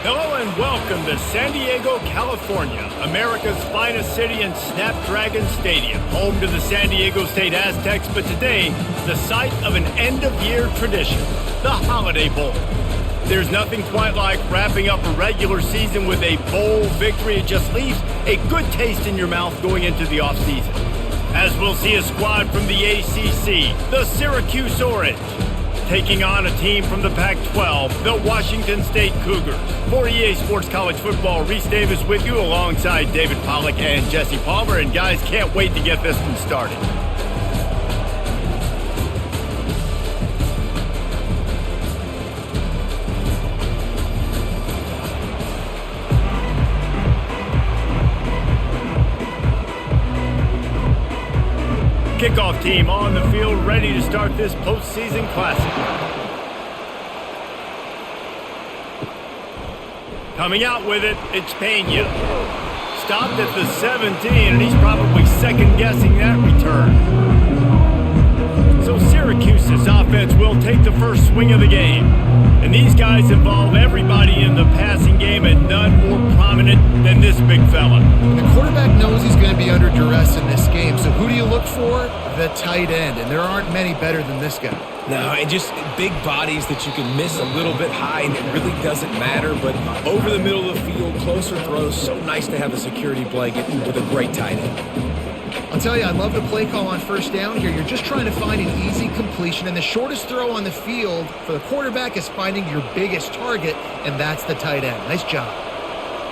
Hello and welcome to San Diego, California, America's finest city and Snapdragon Stadium, home to the San Diego State Aztecs, but today, the site of an end-of-year tradition, the Holiday Bowl. There's nothing quite like wrapping up a regular season with a bowl victory. It just leaves a good taste in your mouth going into the offseason. As we'll see a squad from the ACC, the Syracuse Orange, taking on a team from the Pac-12, the Washington State Cougars. For EA Sports College Football, Reese Davis with you alongside David Pollack and Jesse Palmer. And guys, can't wait to get this one started. Kickoff team on the field, ready to start this postseason classic. Coming out with it, it's Pena. Stopped at the 17, and he's probably second-guessing that return. So Syracuse's offense will take the first swing of the game. And these guys involve everybody in the passing game, and none more prominent than this big fella. And the quarterback knows he's going to be under duress in this game, so who do you look for? The tight end, and there aren't many better than this guy. No, and just big bodies that you can miss a little bit high, and it really doesn't matter, but over the middle of the field, closer throws, so nice to have a security blanket with a great tight end. I'll tell you, I love the play call on first down here. You're just trying to find an easy completion, and the shortest throw on the field for the quarterback is finding your biggest target, and that's the tight end. Nice job.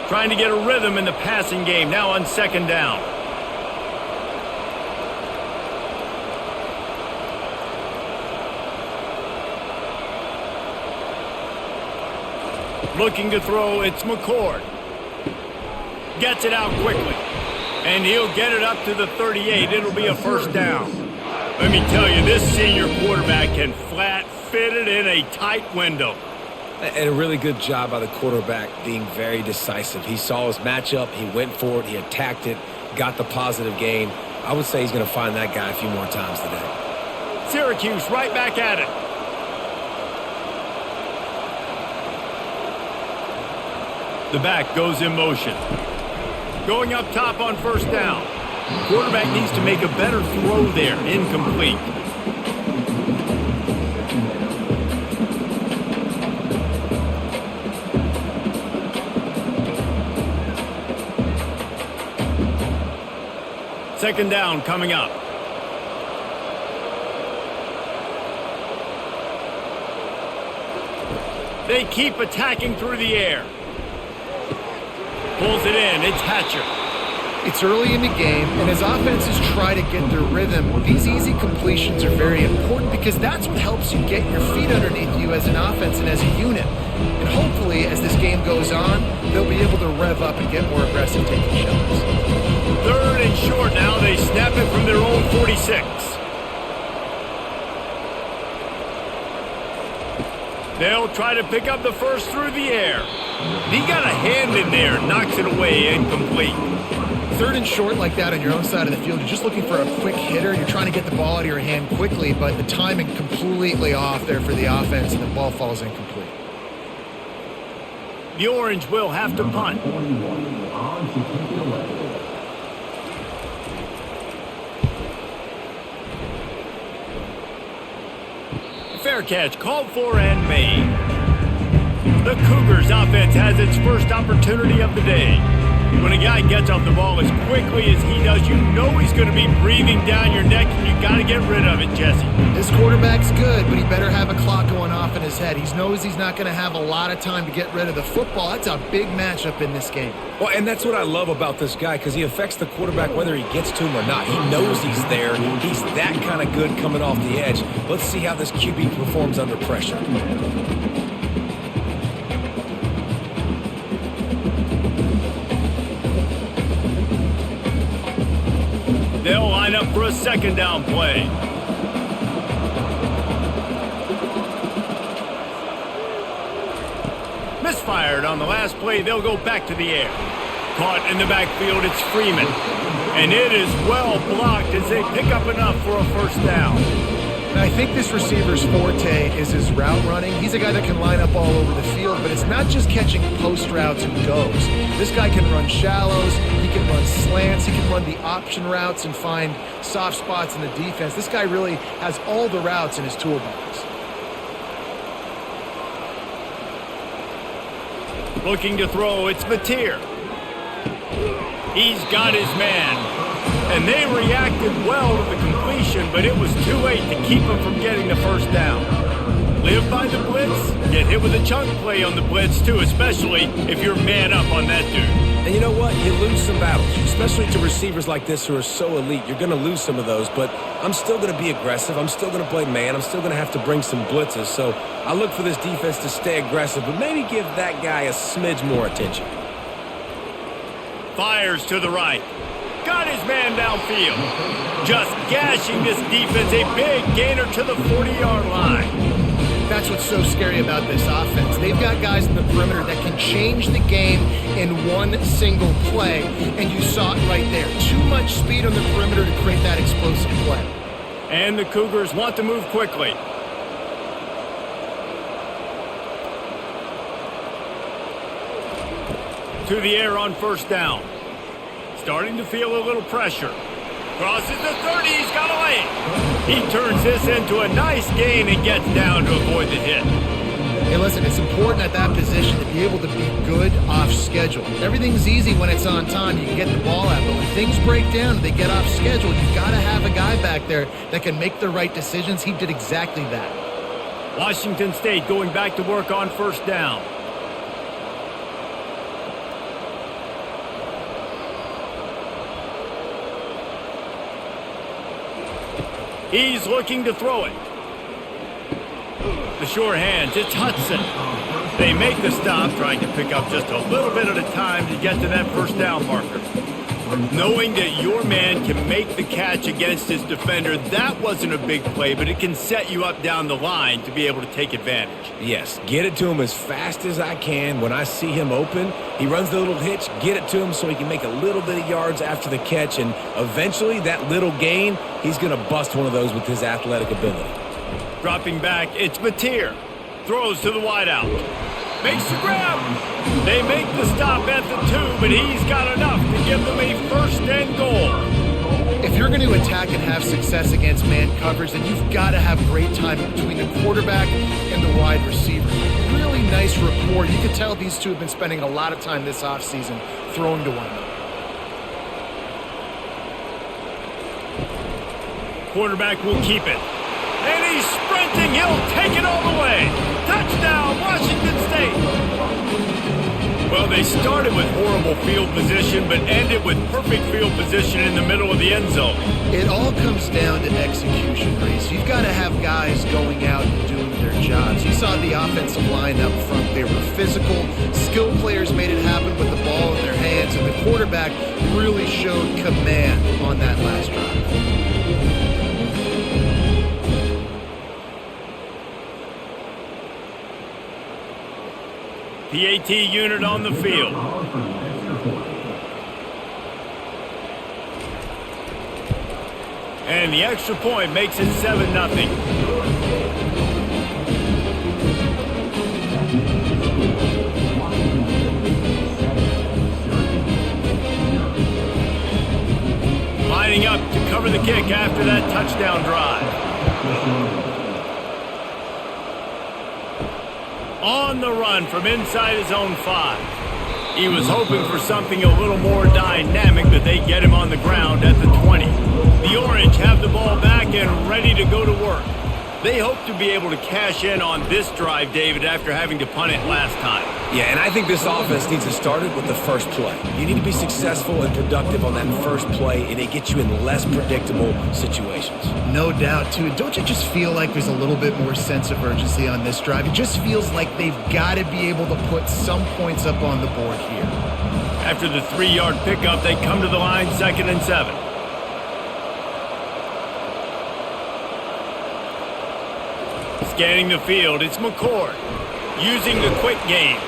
Trying to get a rhythm in the passing game, now on second down. Looking to throw, it's McCord. Gets it out quickly. And he'll get it up to the 38. It'll be a first down. Let me tell you, this senior quarterback can flat fit it in a tight window. And a really good job by the quarterback being very decisive. He saw his matchup, he went for it, he attacked it, got the positive gain. I would say he's going to find that guy a few more times today. Syracuse right back at it. The back goes in motion. Going up top on first down. Quarterback needs to make a better throw there. Incomplete. Second down coming up. They keep attacking through the air. Pulls it in. It's Hatcher. It's early in the game, and as offenses try to get their rhythm, these easy completions are very important because that's what helps you get your feet underneath you as an offense and as a unit. And hopefully, as this game goes on, they'll be able to rev up and get more aggressive taking shots. Third and short now. They snap it from their own 46. They'll try to pick up the first through the air. He got a hand in there, knocks it away, incomplete. Third and short like that on your own side of the field, you're just looking for a quick hitter. You're trying to get the ball out of your hand quickly, but the timing completely off there for the offense, and the ball falls incomplete. The Orange will have to punt. Fair catch called for and made. The Cougars offense has its first opportunity of the day. When a guy gets off the ball as quickly as he does, you know he's going to be breathing down your neck, and you got to get rid of it, Jesse. This quarterback's good, but he better have a clock going off in his head. He knows he's not going to have a lot of time to get rid of the football. That's a big matchup in this game. Well, and that's what I love about this guy, because he affects the quarterback whether he gets to him or not. He knows he's there. He's that kind of good coming off the edge. Let's see how this QB performs under pressure. They'll line up for a second down play. Misfired on the last play. They'll go back to the air. Caught in the backfield, it's Freeman. And it is well blocked as they pick up enough for a first down. I think this receiver's forte is his route running. He's a guy that can line up all over the field, but it's not just catching post routes and goes. This guy can run shallows, he can run slants, he can run the option routes and find soft spots in the defense. This guy really has all the routes in his toolbox. Looking to throw, it's Mateer. He's got his man. And they reacted well to the completion, but it was too late to keep him from getting the first down. Live by the blitz, get hit with a chunk play on the blitz too, especially if you're man up on that dude. And you know what? You lose some battles, especially to receivers like this who are so elite. You're going to lose some of those, but I'm still going to be aggressive. I'm still going to play man. I'm still going to have to bring some blitzes. So I look for this defense to stay aggressive, but maybe give that guy a smidge more attention. Fires to the right. Got his man downfield. Just gashing this defense, a big gainer to the 40-yard line. That's what's so scary about this offense. They've got guys in the perimeter that can change the game in one single play, and you saw it right there. Too much speed on the perimeter to create that explosive play. And the Cougars want to move quickly. To the air on first down. Starting to feel a little pressure. Crosses the 30, he's got a lane. He turns this into a nice gain and gets down to avoid the hit. Hey, listen, it's important at that position to be able to be good off schedule. Everything's easy when it's on time. You can get the ball out, but when things break down and they get off schedule, you've got to have a guy back there that can make the right decisions. He did exactly that. Washington State going back to work on first down. He's looking to throw it. The sure hands, it's Hudson. They make the stop, trying to pick up just a little bit at a time to get to that first down marker. Knowing that your man can make the catch against his defender, that wasn't a big play, but it can set you up down the line to be able to take advantage. Yes, get it to him as fast as I can. When I see him open, he runs the little hitch, get it to him so he can make a little bit of yards after the catch, and eventually that little gain, he's going to bust one of those with his athletic ability. Dropping back, it's Mateer. Throws to the wideout. Makes the grab. They make the stop at the 2, but he's got enough to give them a first and goal. If you're going to attack and have success against man coverage, then you've got to have great timing between the quarterback and the wide receiver. Really nice rapport. You can tell these two have been spending a lot of time this offseason throwing to one another. Quarterback will keep it. And he's sprinting. He'll take it all the way. Touchdown, Washington State. Well, they started with horrible field position, but ended with perfect field position in the middle of the end zone. It all comes down to execution, Reese. You've got to have guys going out and doing their jobs. You saw the offensive line up front. They were physical. Skilled players made it happen with the ball in their hands, and the quarterback really showed command on that last drive. PAT unit on the field. And the extra point makes it 7-0. Lining up to cover the kick after that touchdown drive. On the run from inside his own 5. He was hoping for something a little more dynamic, but they get him on the ground at the 20. The Orange have the ball back and ready to go to work. They hope to be able to cash in on this drive, David, after having to punt it last time. Yeah, and I think this offense needs to start it with the first play. You need to be successful and productive on that first play, and it gets you in less predictable situations. No doubt, too. Don't you just feel like there's a little bit more sense of urgency on this drive? It just feels like they've got to be able to put some points up on the board here. After the 3-yard pickup, they come to the line 2nd and 7. Scanning the field, it's McCord using the quick game.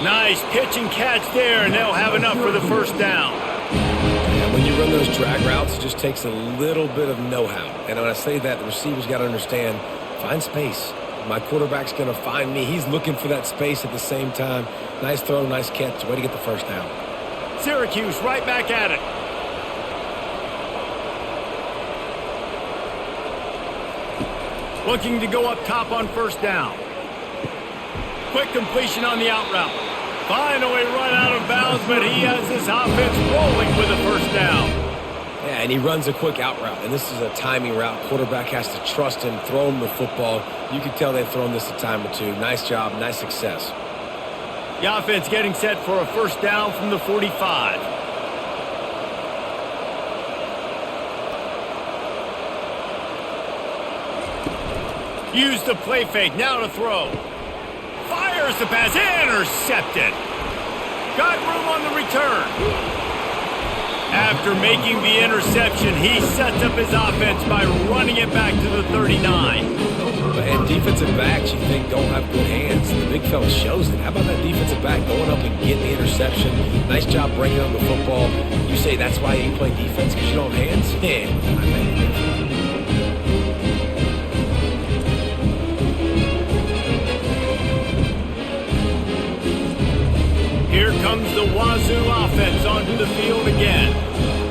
Nice pitch and catch there, and they'll have enough for the first down. And when When you run those drag routes, it just takes a little bit of know-how. And when I say that, the receiver's got to understand, find space. My quarterback's going to find me. He's looking for that space at the same time. Nice throw, nice catch. Way to get the first down. Syracuse right back at it. Looking to go up top on first down. Quick completion on the out route. Finally run out of bounds, but he has his offense rolling with a first down. Yeah, and he runs a quick out route, and this is a timing route. Quarterback has to trust him, throw him the football. You can tell they've thrown this a time or two. Nice job, nice success. The offense getting set for a first down from the 45. Use the play fake, now to throw. Fires the pass, intercepted. Got room on the return. After making the interception, he sets up his offense by running it back to the 39. And defensive backs, you think, don't have good hands. The big fella shows it. How about that defensive back going up and getting the interception? Nice job bringing on the football. You say that's why you play defense, because you don't have hands? Yeah, I mean, here comes the Wazoo offense onto the field again.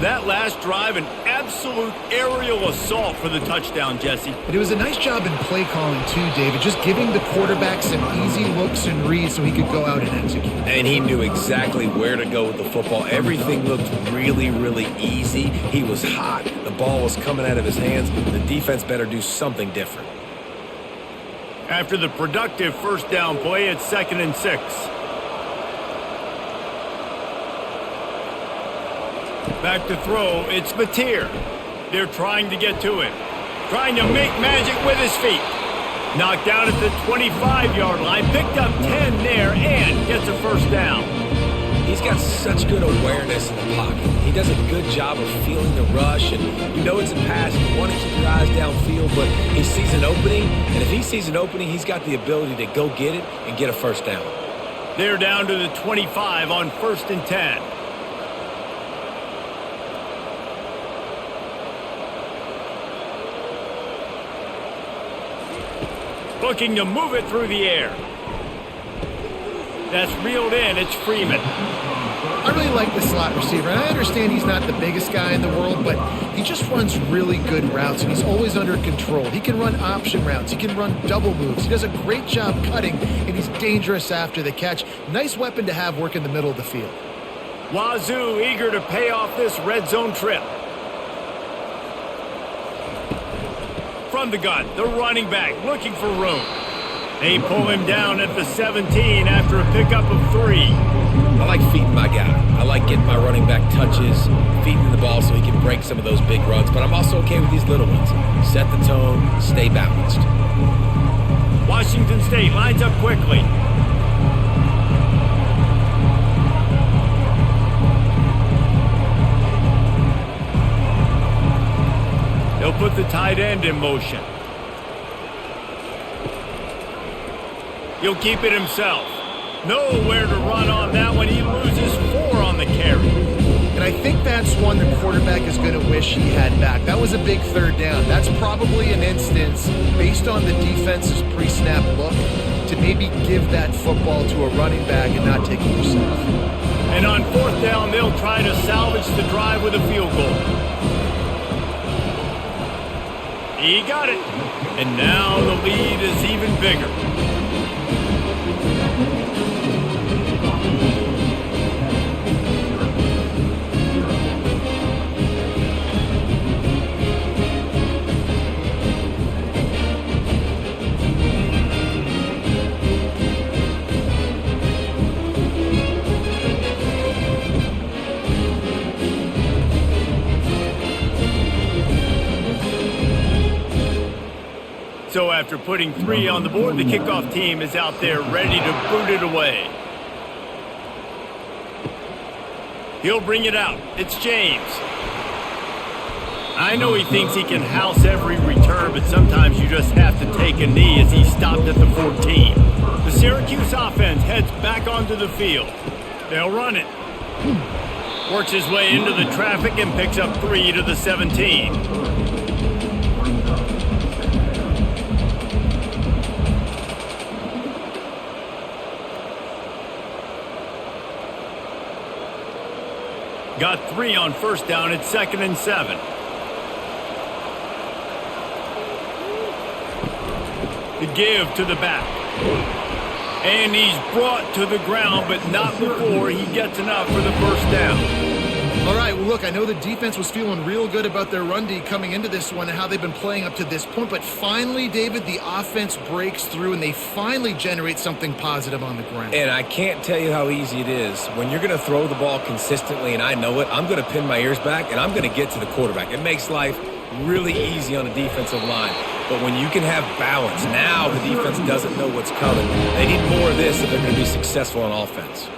That last drive, an absolute aerial assault for the touchdown, Jesse. But it was a nice job in play calling too, David, just giving the quarterback some easy looks and reads so he could go out and execute. And he knew exactly where to go with the football. Everything looked really, really easy. He was hot. The ball was coming out of his hands. The defense better do something different. After the productive first down play, it's 2nd and 6. Back to throw, it's Mateer. They're trying to get to him. Trying to make magic with his feet. Knocked down at the 25-yard line. Picked up 10 there and gets a first down. He's got such good awareness in the pocket. He does a good job of feeling the rush, and you know it's a pass. You want to keep your eyes downfield, but he sees an opening, and if he sees an opening, he's got the ability to go get it and get a first down. They're down to the 25 on 1st and 10. Looking to move it through the air. That's reeled in. It's Freeman. I really like the slot receiver, and I understand he's not the biggest guy in the world, but he just runs really good routes, and he's always under control. He can run option routes. He can run double moves. He does a great job cutting, and he's dangerous after the catch. Nice weapon to have work in the middle of the field. Wazoo eager to pay off this red zone trip. From the gun, the running back looking for room. They pull him down at the 17 after a pickup of 3. I like feeding my guy. I like getting my running back touches, feeding the ball so he can break some of those big runs. But I'm also okay with these little ones. Set the tone, stay balanced. Washington State lines up quickly. They'll put the tight end in motion. He'll keep it himself. Nowhere to run on that one. He loses 4 on the carry. And I think that's one the quarterback is going to wish he had back. That was a big third down. That's probably an instance, based on the defense's pre-snap look, to maybe give that football to a running back and not take it yourself. And on 4th down, they'll try to salvage the drive with a field goal. He got it. And now the lead is even bigger. So after putting 3 on the board, the kickoff team is out there ready to boot it away. He'll bring it out. It's James. I know he thinks he can house every return, but sometimes you just have to take a knee as he stopped at the 14. The Syracuse offense heads back onto the field. They'll run it. Works his way into the traffic and picks up 3 to the 17. Got 3 on first down at 2nd and 7. The give to the back. And he's brought to the ground, but not before he gets enough for the first down. All right, well, look, I know the defense was feeling real good about their run D coming into this one and how they've been playing up to this point, but finally, David, the offense breaks through and they finally generate something positive on the ground. And I can't tell you how easy it is. When you're going to throw the ball consistently, and I know it, I'm going to pin my ears back and I'm going to get to the quarterback. It makes life really easy on the defensive line. But when you can have balance, now the defense doesn't know what's coming. They need more of this if they're going to be successful on offense.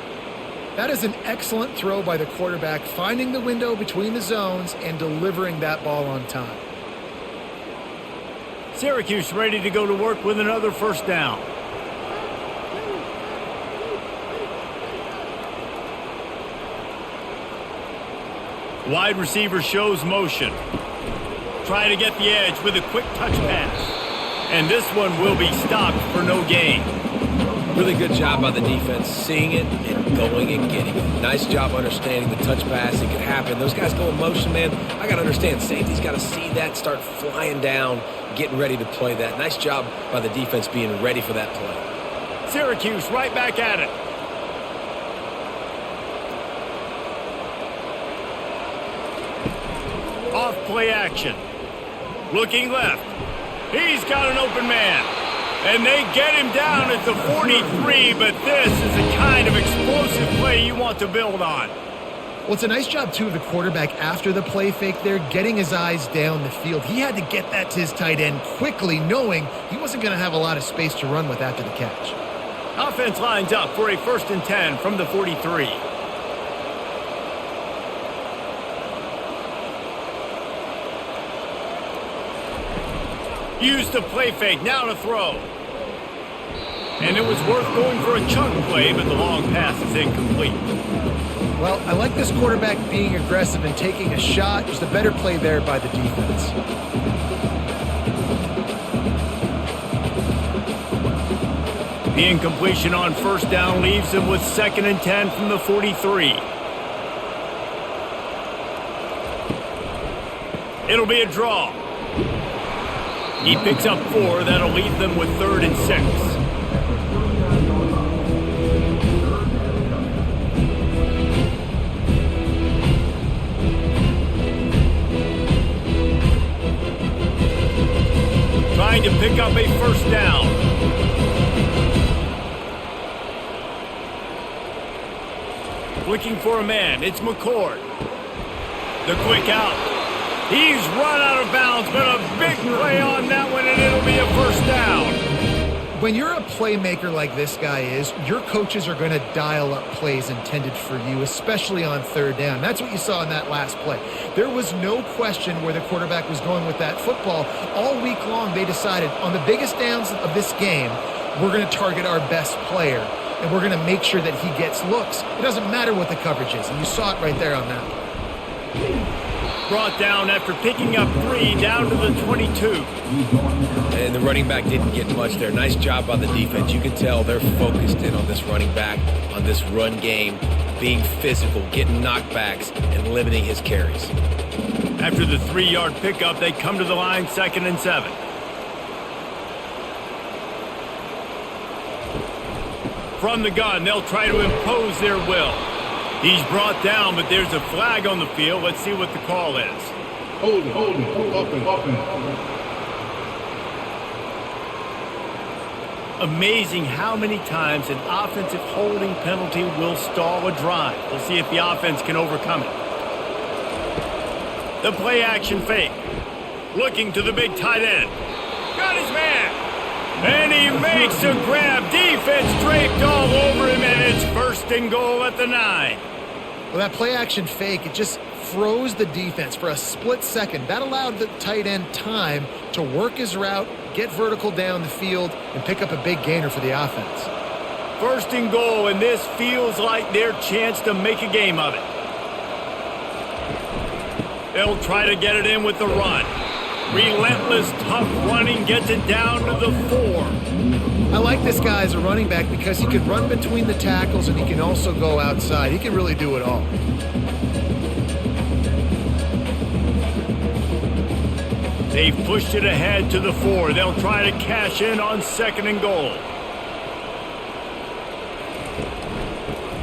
That is an excellent throw by the quarterback, finding the window between the zones and delivering that ball on time. Syracuse ready to go to work with another first down. Wide receiver shows motion. Try to get the edge with a quick touch pass. And this one will be stopped for no gain. Really good job by the defense, seeing it and going and getting it. Nice job understanding the touch pass. It could happen. Those guys go in motion, man. I got to understand, safety's got to see that, start flying down, getting ready to play that. Nice job by the defense being ready for that play. Syracuse right back at it. Off play action. Looking left. He's got an open man. And they get him down at the 43, but this is the kind of explosive play you want to build on. Well, it's a nice job, too, of the quarterback after the play fake there, getting his eyes down the field. He had to get that to his tight end quickly, knowing he wasn't going to have a lot of space to run with after the catch. Offense lines up for a 1st and 10 from the 43. Use the play fake, now to throw. And it was worth going for a chunk play, but the long pass is incomplete. Well, I like this quarterback being aggressive and taking a shot. Just a better play there by the defense. The incompletion on first down leaves him with 2nd and 10 from the 43. It'll be a draw. He picks up 4. That'll leave them with 3rd and 6. Trying to pick up a first down. Looking for a man. It's McCord. The quick out. He's run out of bounds, but a big play on that one, and it'll be a first down. When you're a playmaker like this guy is, your coaches are going to dial up plays intended for you, especially on 3rd down. That's what you saw in that last play. There was no question where the quarterback was going with that football. All week long, they decided on the biggest downs of this game, we're going to target our best player, and we're going to make sure that he gets looks. It doesn't matter what the coverage is, and you saw it right there on that play. Brought down after picking up 3 down to the 22. And the running back didn't get much there. Nice job by the defense. You can tell they're focused in on this running back, on this run game, being physical, getting knockbacks, and limiting his carries. After the 3-yard pickup, they come to the line 2nd and 7. From the gun, they'll try to impose their will. He's brought down, but there's a flag on the field. Let's see what the call is. Hold it, up and. Amazing how many times an offensive holding penalty will stall a drive. We'll see if the offense can overcome it. The play action fake. Looking to the big tight end. Got his man. And he makes a grab. Defense draped all over him, and it's 1st and goal at the 9. Well, that play action fake, it just froze the defense for a split second. That allowed the tight end time to work his route, get vertical down the field, and pick up a big gainer for the offense. 1st and goal, and this feels like their chance to make a game of it. They'll try to get it in with the run. Relentless, tough running gets it down to the 4. I like this guy as a running back because he can run between the tackles and he can also go outside. He can really do it all. They've pushed it ahead to the 4. They'll try to cash in on 2nd and goal.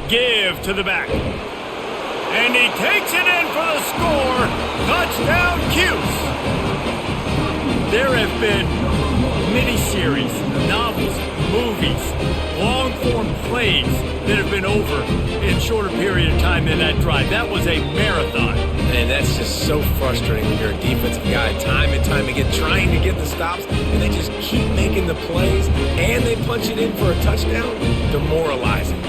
Give to the back. And he takes it in for the score. Touchdown, Cuse. There have been miniseries, novels, movies, long-form plays that have been over in a shorter period of time than that drive. That was a marathon. And that's just so frustrating when you're a defensive guy, time and time again, trying to get the stops, and they just keep making the plays, and they punch it in for a touchdown. Demoralizing.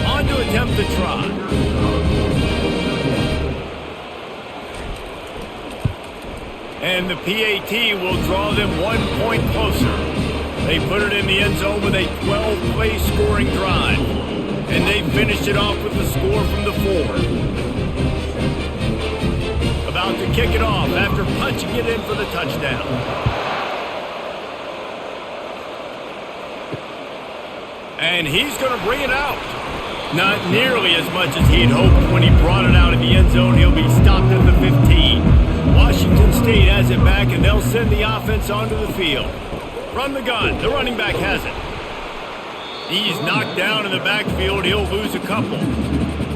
On to attempt the try. And the PAT will draw them 1 point closer. They put it in the end zone with a 12-play scoring drive. And they finished it off with the score from the 4. About to kick it off after punching it in for the touchdown. And he's going to bring it out. Not nearly as much as he'd hoped when he brought it out of the end zone. He'll be stopped at the 15. Washington State has it back, and they'll send the offense onto the field. From the gun, the running back has it. He's knocked down in the backfield. He'll lose a couple.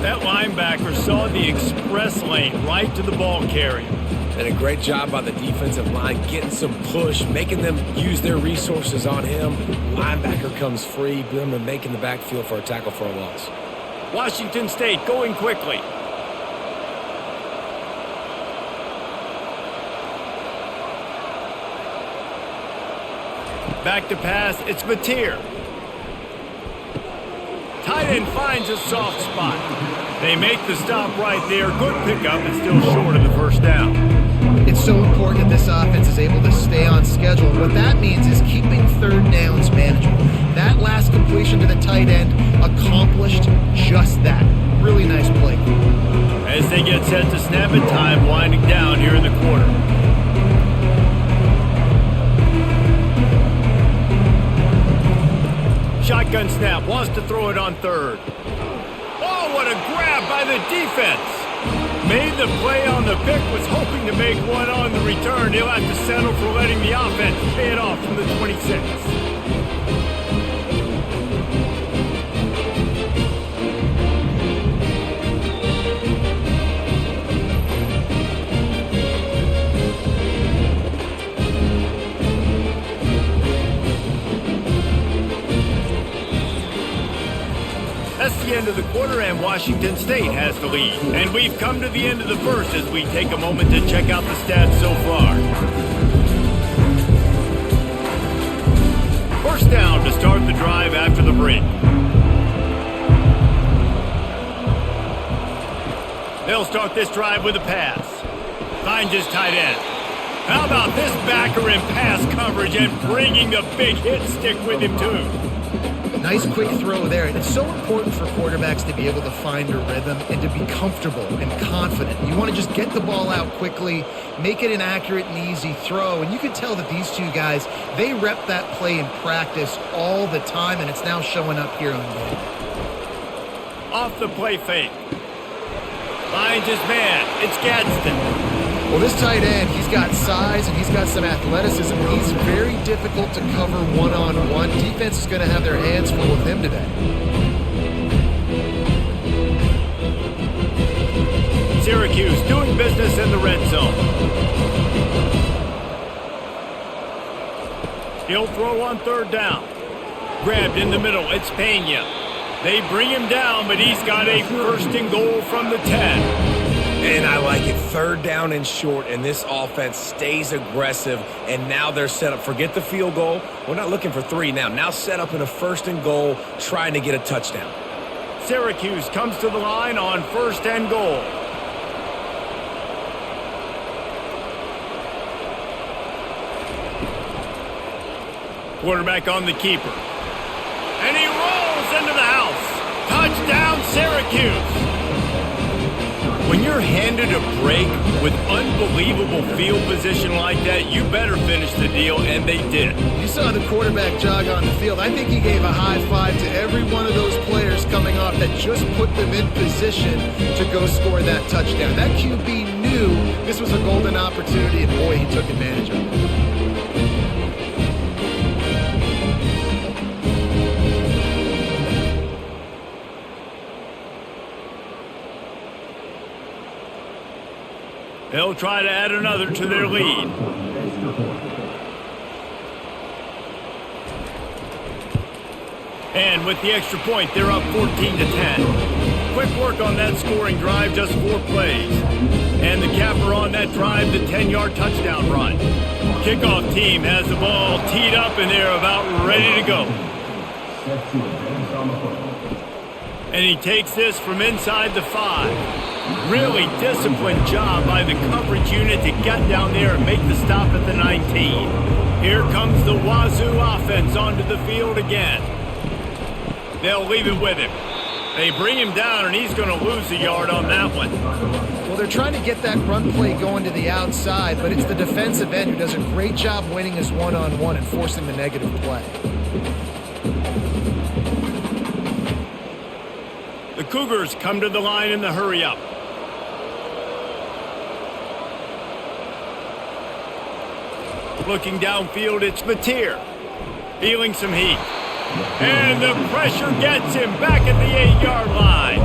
That linebacker saw the express lane right to the ball carrier. And a great job by the defensive line getting some push, making them use their resources on him. Linebacker comes free, boom, and making the backfield for a tackle for a loss. Washington State going quickly. Back to pass, it's Mateer. Tight end finds a soft spot. They make the stop right there. Good pickup, and still short of the first down. It's so important that this offense is able to stay on schedule. What that means is keeping third downs manageable. That last completion to the tight end accomplished just that. Really nice play. As they get set to snap it, time winding down here in the quarter. Shotgun snap, wants to throw it on 3rd. Oh, what a grab by the defense. Made the play on the pick, was hoping to make one on the return. He'll have to settle for letting the offense pay it off from the 26. That's the end of the quarter, and Washington State has the lead. And we've come to the end of the first as we take a moment to check out the stats so far. First down to start the drive after the break. They'll start this drive with a pass. Finds his tight end. How about this backer in pass coverage and bringing the big hit stick with him, too? Nice quick throw there. And it's so important for quarterbacks to be able to find a rhythm and to be comfortable and confident. You want to just get the ball out quickly, make it an accurate and easy throw. And you can tell that these two guys, they rep that play in practice all the time, and it's now showing up here on game. Off the play fake. Finds his man. It's Gadsden. Well, this tight end, he's got size and he's got some athleticism. He's very difficult to cover one-on-one. Defense is going to have their hands full with him today. Syracuse doing business in the red zone. He'll throw on 3rd down. Grabbed in the middle. It's Pena. They bring him down, but he's got a 1st and goal from the 10. And I like it. 3rd down and short, and this offense stays aggressive, and now they're set up. Forget the field goal. We're not looking for 3 now. Now set up in a 1st and goal, trying to get a touchdown. Syracuse comes to the line on 1st and goal. Quarterback on the keeper. And he rolls into the house. Touchdown, Syracuse. When you're handed a break with unbelievable field position like that, you better finish the deal, and they did. You saw the quarterback jog on the field. I think he gave a high five to every one of those players coming off that just put them in position to go score that touchdown. That QB knew this was a golden opportunity, and boy, he took advantage of it. They'll try to add another to their lead. And with the extra point, they're up 14-10. Quick work on that scoring drive, just 4 plays. And the capper on that drive, the 10-yard touchdown run. Kickoff team has the ball teed up, and they're about ready to go. And he takes this from inside the 5. Really disciplined job by the coverage unit to get down there and make the stop at the 19. Here comes the Wazoo offense onto the field again. They'll leave it with him. They bring him down, and he's going to lose a yard on that one. Well, they're trying to get that run play going to the outside, but it's the defensive end who does a great job winning his one-on-one and forcing the negative play. The Cougars come to the line in the hurry-up. Looking downfield, it's Mateer. Feeling some heat. And the pressure gets him back at the 8-yard line.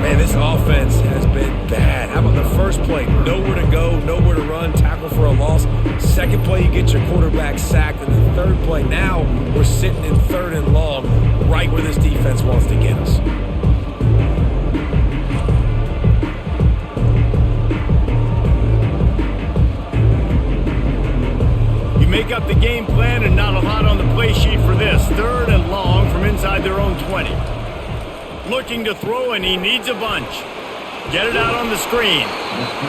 Man, this offense has been bad. How about the first play? Nowhere to go, nowhere to run, tackle for a loss. Second play, you get your quarterback sacked. And the third play, now we're sitting in 3rd and long, right where this defense wants to get us. Make up the game plan and not a lot on the play sheet for this. 3rd and long from inside their own 20. Looking to throw, and he needs a bunch. Get it out on the screen.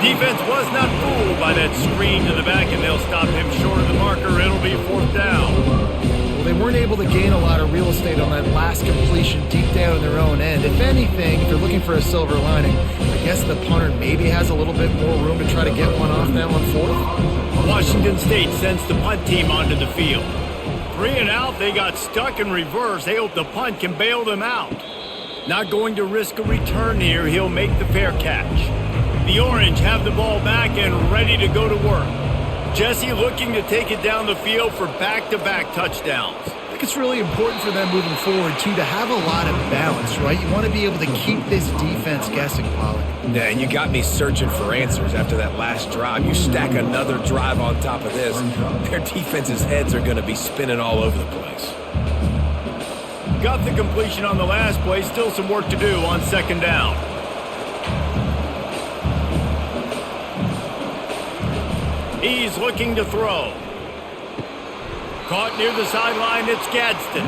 Defense was not fooled by that screen to the back, and they'll stop him short of the marker. It'll be 4th down. Well, they weren't able to gain a lot of real estate on that last completion deep down in their own end. If anything, if they're looking for a silver lining, I guess the punter maybe has a little bit more room to try to get one off that one 4th. Washington State sends the punt team onto the field. 3 and out, they got stuck in reverse. They hope the punt can bail them out. Not going to risk a return here. He'll make the fair catch. The Orange have the ball back and ready to go to work. Jesse looking to take it down the field for back-to-back touchdowns. I think it's really important for them moving forward, too, to have a lot of balance, right? You want to be able to keep this defense guessing, Pollard. Yeah, and you got me searching for answers after that last drive. You stack another drive on top of this, their defense's heads are going to be spinning all over the place. Got the completion on the last play. Still some work to do on 2nd down. He's looking to throw. Caught near the sideline, it's Gadsden.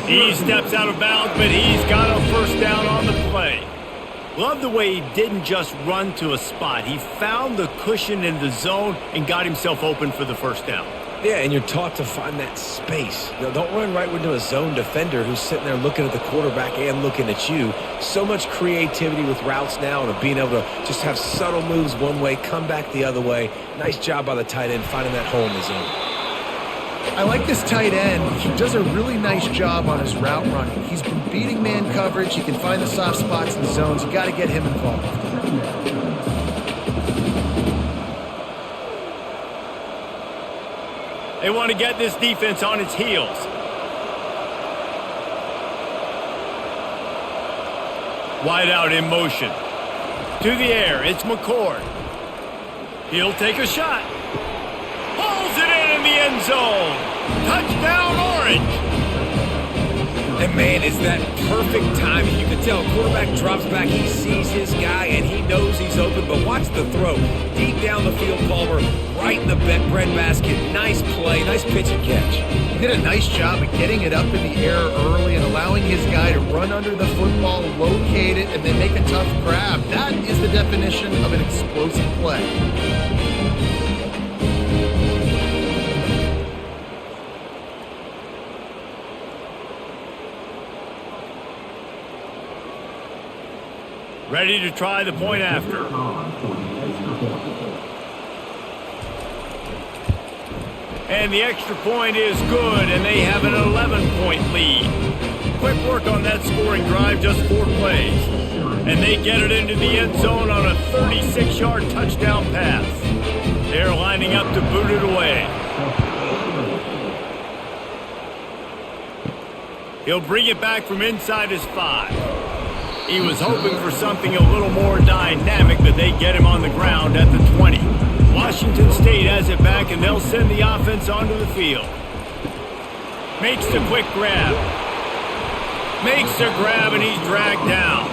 He steps out of bounds, but he's got a 1st down on the play. Love the way he didn't just run to a spot. He found the cushion in the zone and got himself open for the 1st down. Yeah, and you're taught to find that space. You know, don't run right into a zone defender who's sitting there looking at the quarterback and looking at you. So much creativity with routes now and being able to just have subtle moves one way, come back the other way. Nice job by the tight end finding that hole in the zone. I like this tight end. He does a really nice job on his route running. He's been beating man coverage. He can find the soft spots in the zones. You got to get him involved. They want to get this defense on its heels. Wide out in motion. To the air, it's McCord. He'll take a shot. Pulls it in the end zone. Touchdown, Orange. And man, it's that perfect timing. You can tell quarterback drops back, he sees his guy, and he knows he's open. But watch the throw. Deep down the field, Palmer, right in the breadbasket. Nice play, nice pitch and catch. He did a nice job of getting it up in the air early and allowing his guy to run under the football, locate it, and then make a tough grab. That is the definition of an explosive play. Ready to try the point after. And the extra point is good, and they have an 11-point lead. Quick work on that scoring drive, just 4 plays. And they get it into the end zone on a 36-yard touchdown pass. They're lining up to boot it away. He'll bring it back from inside his 5. He was hoping for something a little more dynamic, but they get him on the ground at the 20. Washington State has it back, and they'll send the offense onto the field. Makes the quick grab. Makes the grab, and he's dragged down.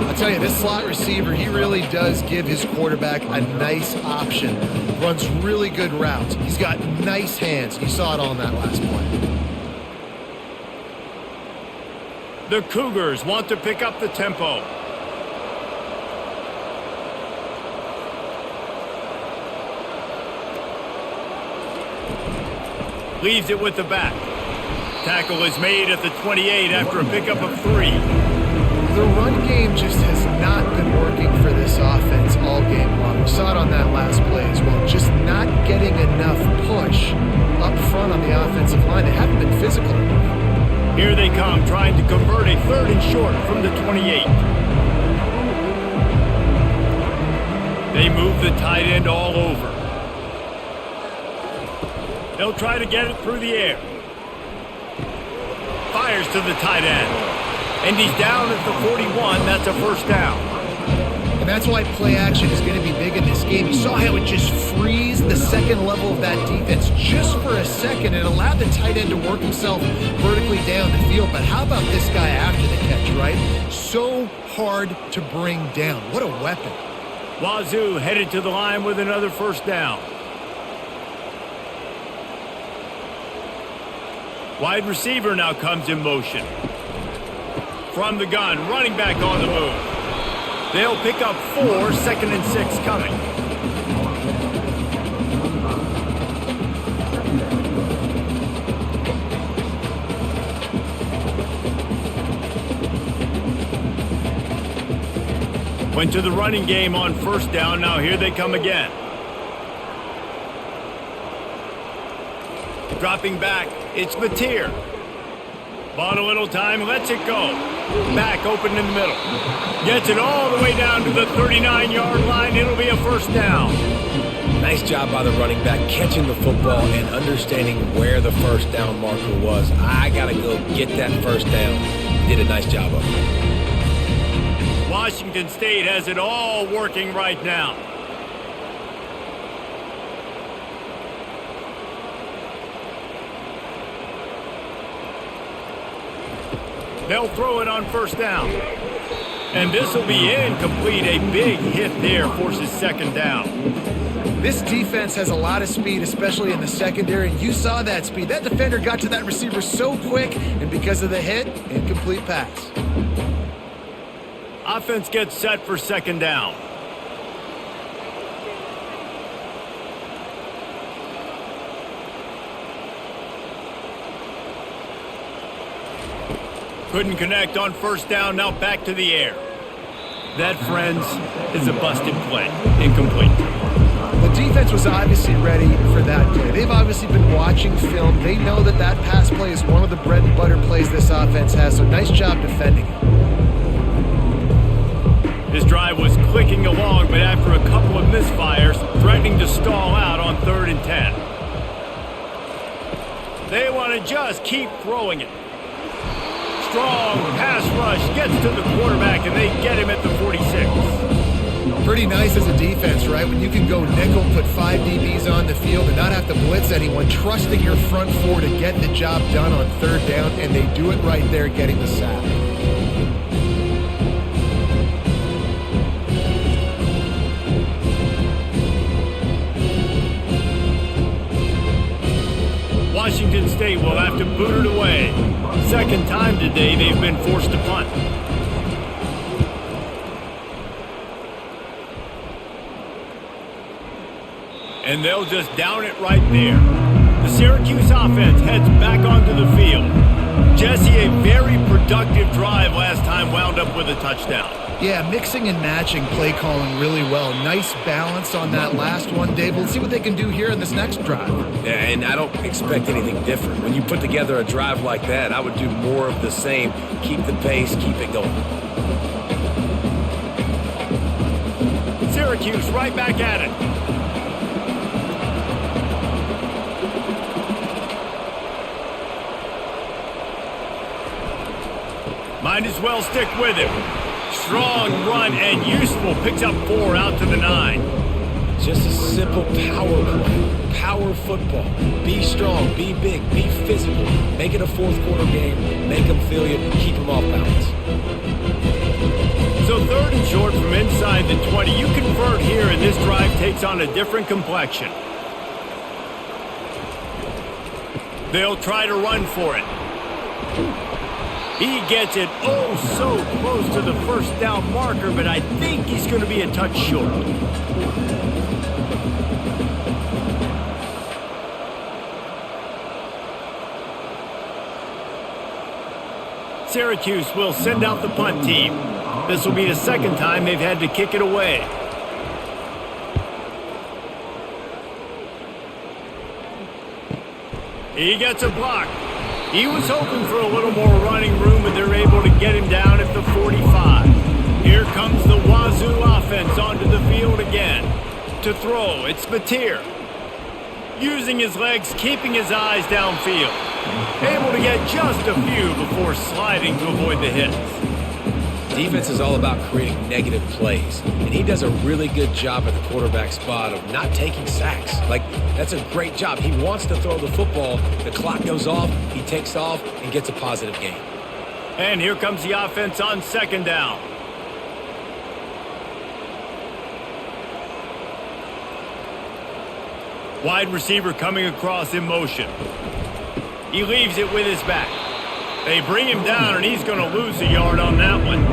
I'll tell you, this slot receiver, he really does give his quarterback a nice option. Runs really good routes. He's got nice hands. You saw it all in that last play. The Cougars want to pick up the tempo. Leaves it with the back. Tackle is made at the 28 after a pickup of 3. The run game just has not been working for this offense all game long. We saw it on that last play as well. Just not getting enough push up front on the offensive line. They haven't been physical enough. Here they come, trying to convert a 3rd and short from the 28. They move the tight end all over. They'll try to get it through the air. Fires to the tight end. And he's down at the 41. That's a 1st down. And that's why play action is going to be big in this game. You saw how it just frees the second level of that defense just for a second. It allowed the tight end to work himself vertically down the field. But how about this guy after the catch, right? So hard to bring down. What a weapon. Wazoo headed to the line with another 1st down. Wide receiver now comes in motion. From the gun, running back on the move. They'll pick up 4, 2nd and 6 coming. Went to the running game on 1st down. Now here they come again. Dropping back, it's Mateer. Bought a little time, lets it go. Back open in the middle. Gets it all the way down to the 39-yard line. It'll be a 1st down. Nice job by the running back catching the football and understanding where the 1st down marker was. I got to go get that 1st down. Did a nice job of it. Washington State has it all working right now. They'll throw it on 1st down. And this will be incomplete. A big hit there forces 2nd down. This defense has a lot of speed, especially in the secondary. You saw that speed. That defender got to that receiver so quick, and because of the hit, incomplete pass. Offense gets set for 2nd down. Couldn't connect on 1st down, now back to the air. That, friends, is a busted play. Incomplete. The defense was obviously ready for that play. They've obviously been watching film. They know that that pass play is one of the bread and butter plays this offense has, so nice job defending it. This drive was clicking along, but after a couple of misfires, threatening to stall out on 3rd and 10. They want to just keep throwing it. Strong pass rush gets to the quarterback, and they get him at the 46. Pretty nice as a defense, right? When you can go nickel, put 5 DBs on the field and not have to blitz anyone, trusting your front 4 to get the job done on 3rd down, and they do it right there, getting the sack. Washington State will have to boot it away. 2nd time today they've been forced to punt. And they'll just down it right there. The Syracuse offense heads back onto the field. Jesse, a very productive drive last time wound up up with a touchdown. Yeah, mixing and matching play calling really well. Nice balance on that last one, Dave. Let's see what they can do here in this next drive. Yeah, and I don't expect anything different. When you put together a drive like that, I would do more of the same. Keep the pace, keep it going. Syracuse right back at it. Might as well stick with him. Strong run and useful. Picks up 4 out to the 9. Just a simple power play. Power football. Be strong, be big, be physical. Make it a fourth quarter game. Make them feel you. Keep them off balance. So 3rd and short from inside the 20. You convert here and this drive takes on a different complexion. They'll try to run for it. He gets it oh so close to the first down marker, but I think he's going to be a touch short. Syracuse will send out the punt team. This will be the second time they've had to kick it away. He gets a block. He was hoping for a little more running room, but they're able to get him down at the 45. Here comes the Wazoo offense onto the field again. To throw, it's Mateer. Using his legs, keeping his eyes downfield. Able to get just a few before sliding to avoid the hits. Defense is all about creating negative plays, and he does a really good job at the quarterback spot of not taking sacks. Like, that's a great job. He wants to throw the football. The clock goes off, he takes off, and gets a positive gain. And here comes the offense on 2nd down. Wide receiver coming across in motion. He leaves it with his back. They bring him down, and he's going to lose a yard on that one.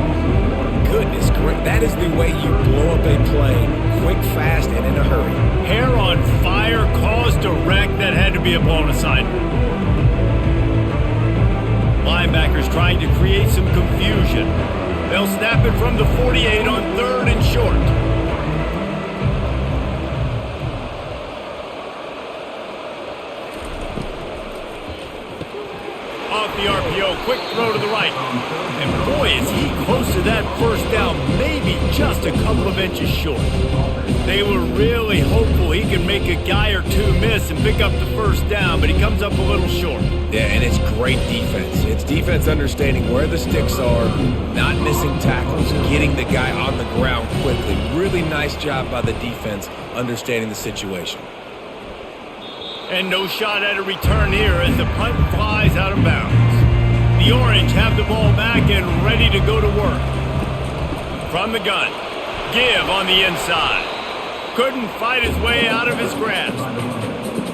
Goodness great. That is the way you blow up a play. Quick, fast, and in a hurry. Hair on fire, caused a wreck. That had to be a blown assignment. Linebackers trying to create some confusion. They'll snap it from the 48 on 3rd and short. Off the RPO, quick throw to the right. And boy, is he close to that first down, maybe just a couple of inches short. They were really hopeful he could make a guy or two miss and pick up the first down, but he comes up a little short. Yeah, and it's great defense. It's defense understanding where the sticks are, not missing tackles, getting the guy on the ground quickly. Really nice job by the defense understanding the situation. And no shot at a return here as the punt flies out of bounds. The Orange have the ball back and ready to go to work. From the gun, Give on the inside. Couldn't fight his way out of his grasp.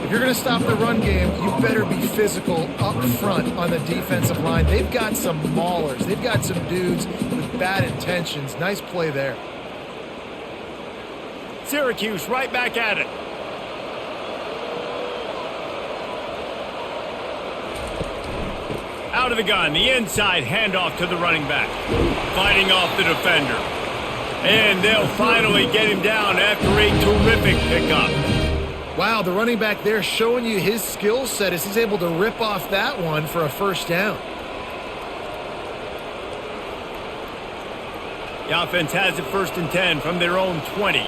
If you're going to stop the run game, you better be physical up front on the defensive line. They've got some maulers. They've got some dudes with bad intentions. Nice play there. Syracuse right back at it. Out of the gun, the inside handoff to the running back. Fighting off the defender. And they'll finally get him down after a terrific pickup. Wow, the running back there showing you his skill set as he's able to rip off that one for a first down. The offense has it 1st and 10 from their own 20.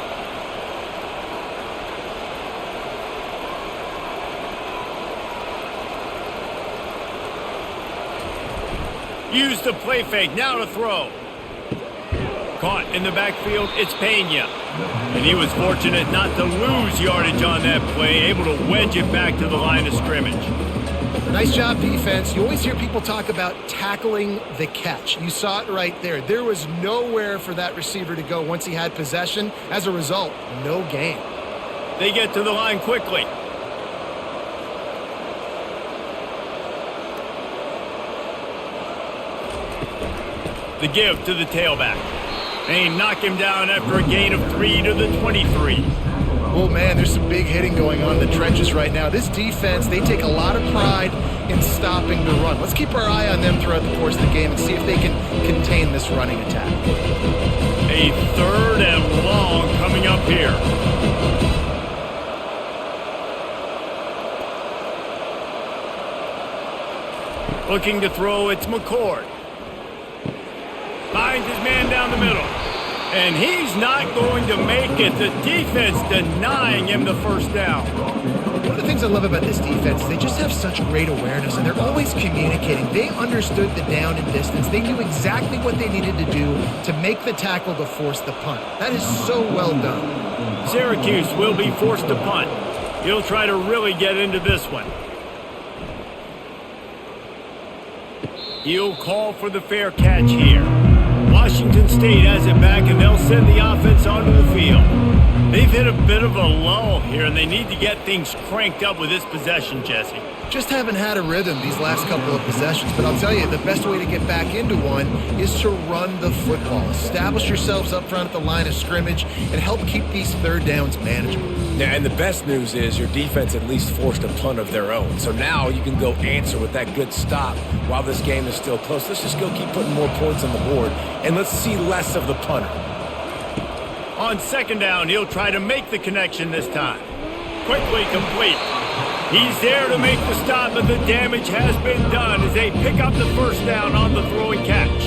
Use the play fake, now to throw. Caught in the backfield, it's Pena. And he was fortunate not to lose yardage on that play, able to wedge it back to the line of scrimmage. Nice job, defense. You always hear people talk about tackling the catch. You saw it right there. There was nowhere for that receiver to go once he had possession. As a result, no gain. They get to the line quickly. The give to the tailback. They knock him down after a gain of 3 to the 23. Oh, man, there's some big hitting going on in the trenches right now. This defense, they take a lot of pride in stopping stopping the run. Let's keep our eye on them throughout the course of the game and see if they can contain this running attack. A 3rd and long coming up here. Looking to throw, it's McCord. Finds his man down the middle. And he's not going to make it. The defense denying him the first down. One of the things I love about this defense is they just have such great awareness, and they're always communicating. They understood the down and distance. They knew exactly what they needed to do to make the tackle to force the punt. That is so well done. Syracuse will be forced to punt. He'll try to really get into this one. He'll call for the fair catch here. Washington State has it back, and they'll send the offense onto the field. They've hit a bit of a lull here, and they need to get things cranked up with this possession, Jesse. Just haven't had a rhythm these last couple of possessions, but I'll tell you, the best way to get back into one is to run the football. Establish yourselves up front at the line of scrimmage and help keep these 3rd downs manageable. Yeah, and the best news is your defense at least forced a punt of their own. So now you can go answer with that good stop while this game is still close. Let's just go keep putting more points on the board, and let's see less of the punter. On 2nd down, he'll try to make the connection this time. Quickly complete. He's there to make the stop, but the damage has been done as they pick up the 1st down on the throw and catch.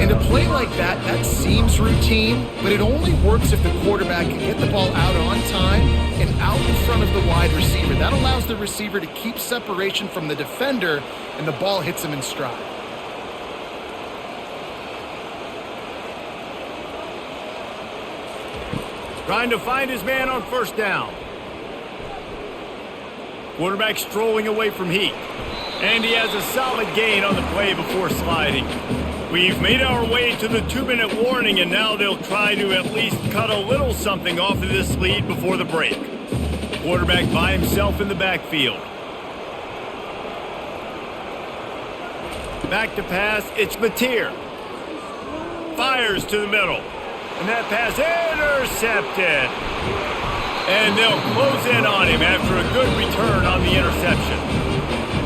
And a play like that, that seems routine, but it only works if the quarterback can get the ball out on time and out in front of the wide receiver. That allows the receiver to keep separation from the defender, and the ball hits him in stride. Trying to find his man on 1st down. Quarterback strolling away from heat. And he has a solid gain on the play before sliding. We've made our way to the 2-minute warning, and now they'll try to at least cut a little something off of this lead before the break. Quarterback by himself in the backfield. Back to pass, it's Mateer. Fires to the middle. And that pass intercepted. And they'll close in on him after a good return on the interception.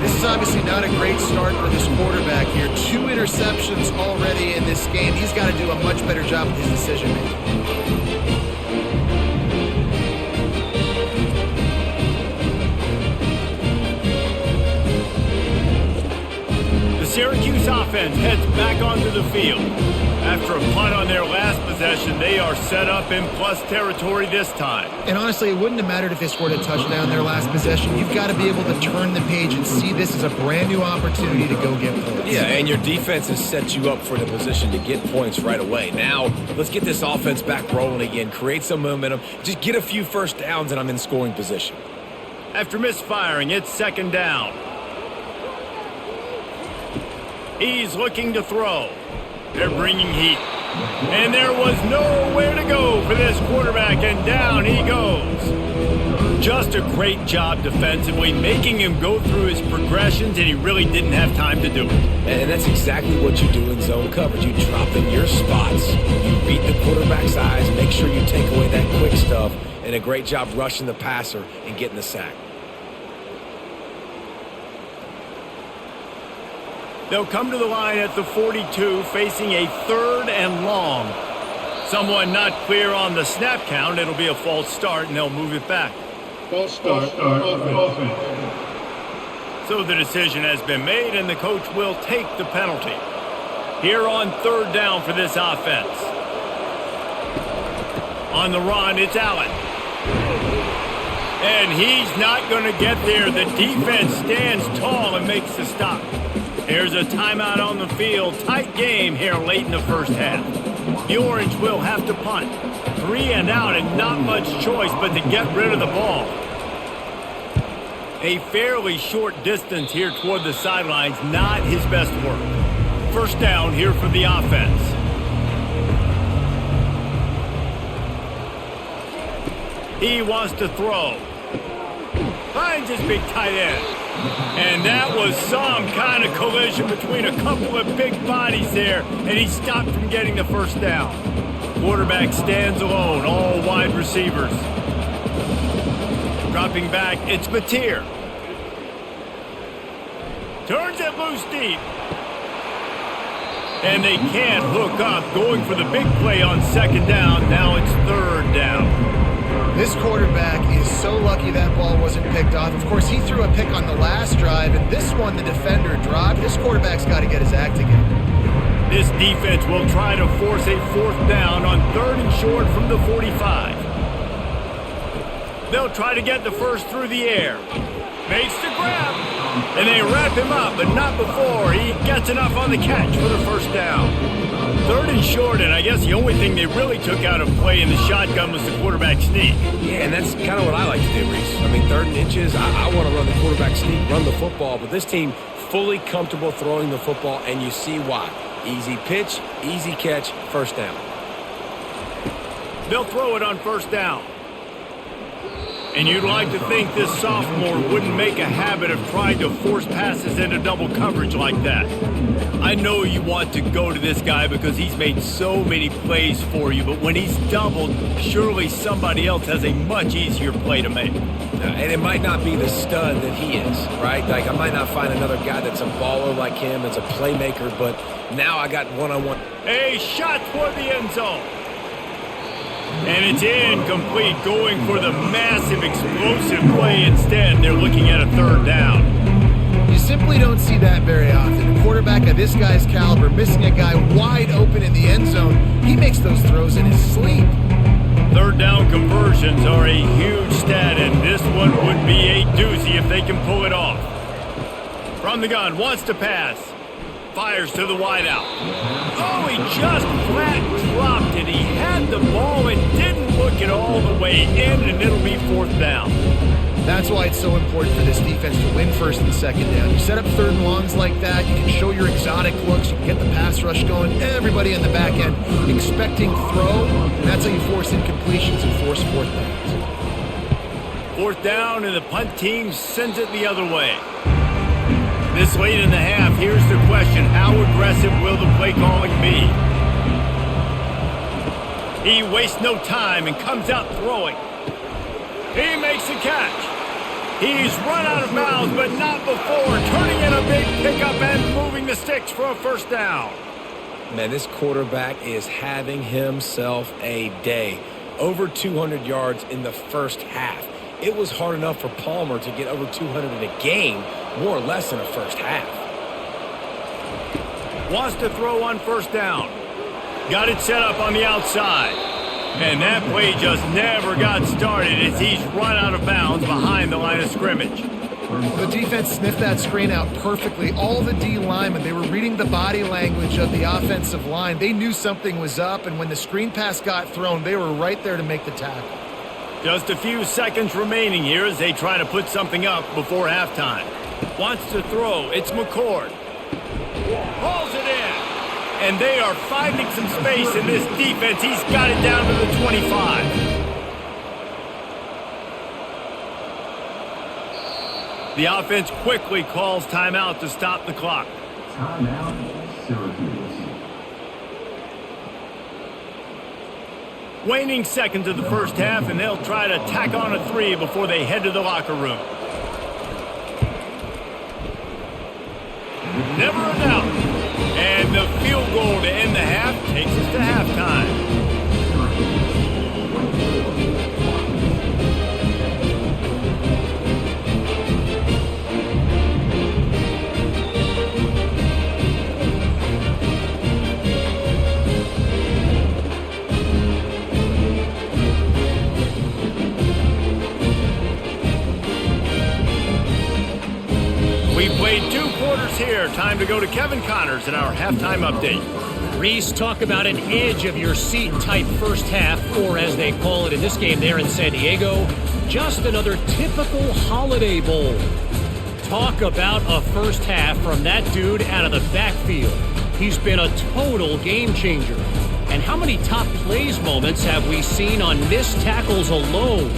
This is obviously not a great start for this quarterback here. 2 interceptions already in this game. He's got to do a much better job with his decision-making. The Syracuse offense heads back onto the field. After a punt on their last possession, they are set up in plus territory this time. And honestly, it wouldn't have mattered if they scored a touchdown their last possession. You've got to be able to turn the page and see this as a brand new opportunity to go get points. Yeah, and your defense has set you up for the position to get points right away. Now, let's get this offense back rolling again, create some momentum, just get a few 1st downs, and I'm in scoring position. After misfiring, it's 2nd down. He's looking to throw. They're bringing heat. And there was nowhere to go for this quarterback, and down he goes. Just a great job defensively, making him go through his progressions, and he really didn't have time to do it. And that's exactly what you do in zone coverage. You drop in your spots, you beat the quarterback's eyes, make sure you take away that quick stuff, and a great job rushing the passer and getting the sack. They'll come to the line at the 42, facing a 3rd and long. Someone not clear on the snap count. It'll be a false start, and they'll move it back. False start. Offense. So the decision has been made, and the coach will take the penalty. Here on 3rd down for this offense. On the run, it's Allen. And he's not going to get there. The defense stands tall and makes the stop. There's a timeout on the field. Tight game here late in the 1st half. The Orange will have to punt. 3 and out, and not much choice but to get rid of the ball. A fairly short distance here toward the sidelines, not his best work. 1st down here for the offense. He wants to throw. Finds his big tight end. And that was some kind of collision between a couple of big bodies there, and he stopped from getting the 1st down. Quarterback stands alone, all wide receivers. Dropping back, it's Mateer. Turns it loose deep. And they can't hook up, going for the big play on second down. Now it's third down. This quarterback is so lucky that ball wasn't picked off. Of course, he threw a pick on the last drive, and this one the defender dropped. This quarterback's got to get his act together. This defense will try to force a fourth down on third and short from the 45. They'll try to get the first through the air. Makes the grab. And they wrap him up, but not before he gets enough on the catch for the first down. Third and short, and I guess the only thing they really took out of play in the shotgun was the quarterback sneak. Yeah, and that's kind of what I like to do, Reese. I mean, third and inches, I want to run the quarterback sneak, run the football, but this team fully comfortable throwing the football, and you see why. Easy pitch, easy catch, first down. They'll throw it on first down. And you'd like to think this sophomore wouldn't make a habit of trying to force passes into double coverage like that. I know you want to go to this guy because he's made so many plays for you, but when he's doubled, surely somebody else has a much easier play to make. And it might not be the stud that he is, right? Like, I might not find another guy that's a baller like him, that's a playmaker, but now I got one-on-one. A shot toward the end zone. And it's incomplete, going for the massive explosive play instead. They're looking at a third down. You simply don't see that very often. A quarterback of this guy's caliber missing a guy wide open in the end zone. He makes those throws in his sleep. Third down conversions are a huge stat, and this one would be a doozy if they can pull it off. From the gun, wants to pass. Fires to the wideout. Oh, he just flat dropped it. He had the ball and didn't look it all the way in, and it'll be fourth down. That's why it's so important for this defense to win first and second down. You set up third and longs like that, you can show your exotic looks, you can get the pass rush going, everybody in the back end expecting throw, and that's how you force incompletions and force fourth downs. Fourth down, and the punt team sends it the other way. This late in the half, here's the question: how aggressive will the play calling be? He wastes no time and comes out throwing. He makes the catch. He's run out of bounds, but not before turning in a big pickup and moving the sticks for a first down. Man, this quarterback is having himself a day. Over 200 yards in the first half. It was hard enough for Palmer to get over 200 in a game, more or less in a first half. Wants to throw on first down. Got it set up on the outside. And that play just never got started as he's run out of bounds behind the line of scrimmage. The defense sniffed that screen out perfectly. All the D linemen, they were reading the body language of the offensive line. They knew something was up, and when the screen pass got thrown, they were right there to make the tackle. Just a few seconds remaining here as they try to put something up before halftime. Wants to throw. It's McCord. Hauls it in. And they are finding some space in this defense. He's got it down to the 25. The offense quickly calls timeout to stop the clock. Timeout, Syracuse. Waning seconds of the first half, and they'll try to tack on a three before they head to the locker room. Never a doubt. And the field goal to end the half takes us to halftime. We've played 2 quarters here. Time to go to Kevin Connors in our halftime update. Reese, talk about an edge of your seat type first half, or as they call it in this game there in San Diego, just another typical Holiday Bowl. Talk about a first half from that dude out of the backfield. He's been a total game changer. And how many top plays moments have we seen on missed tackles alone?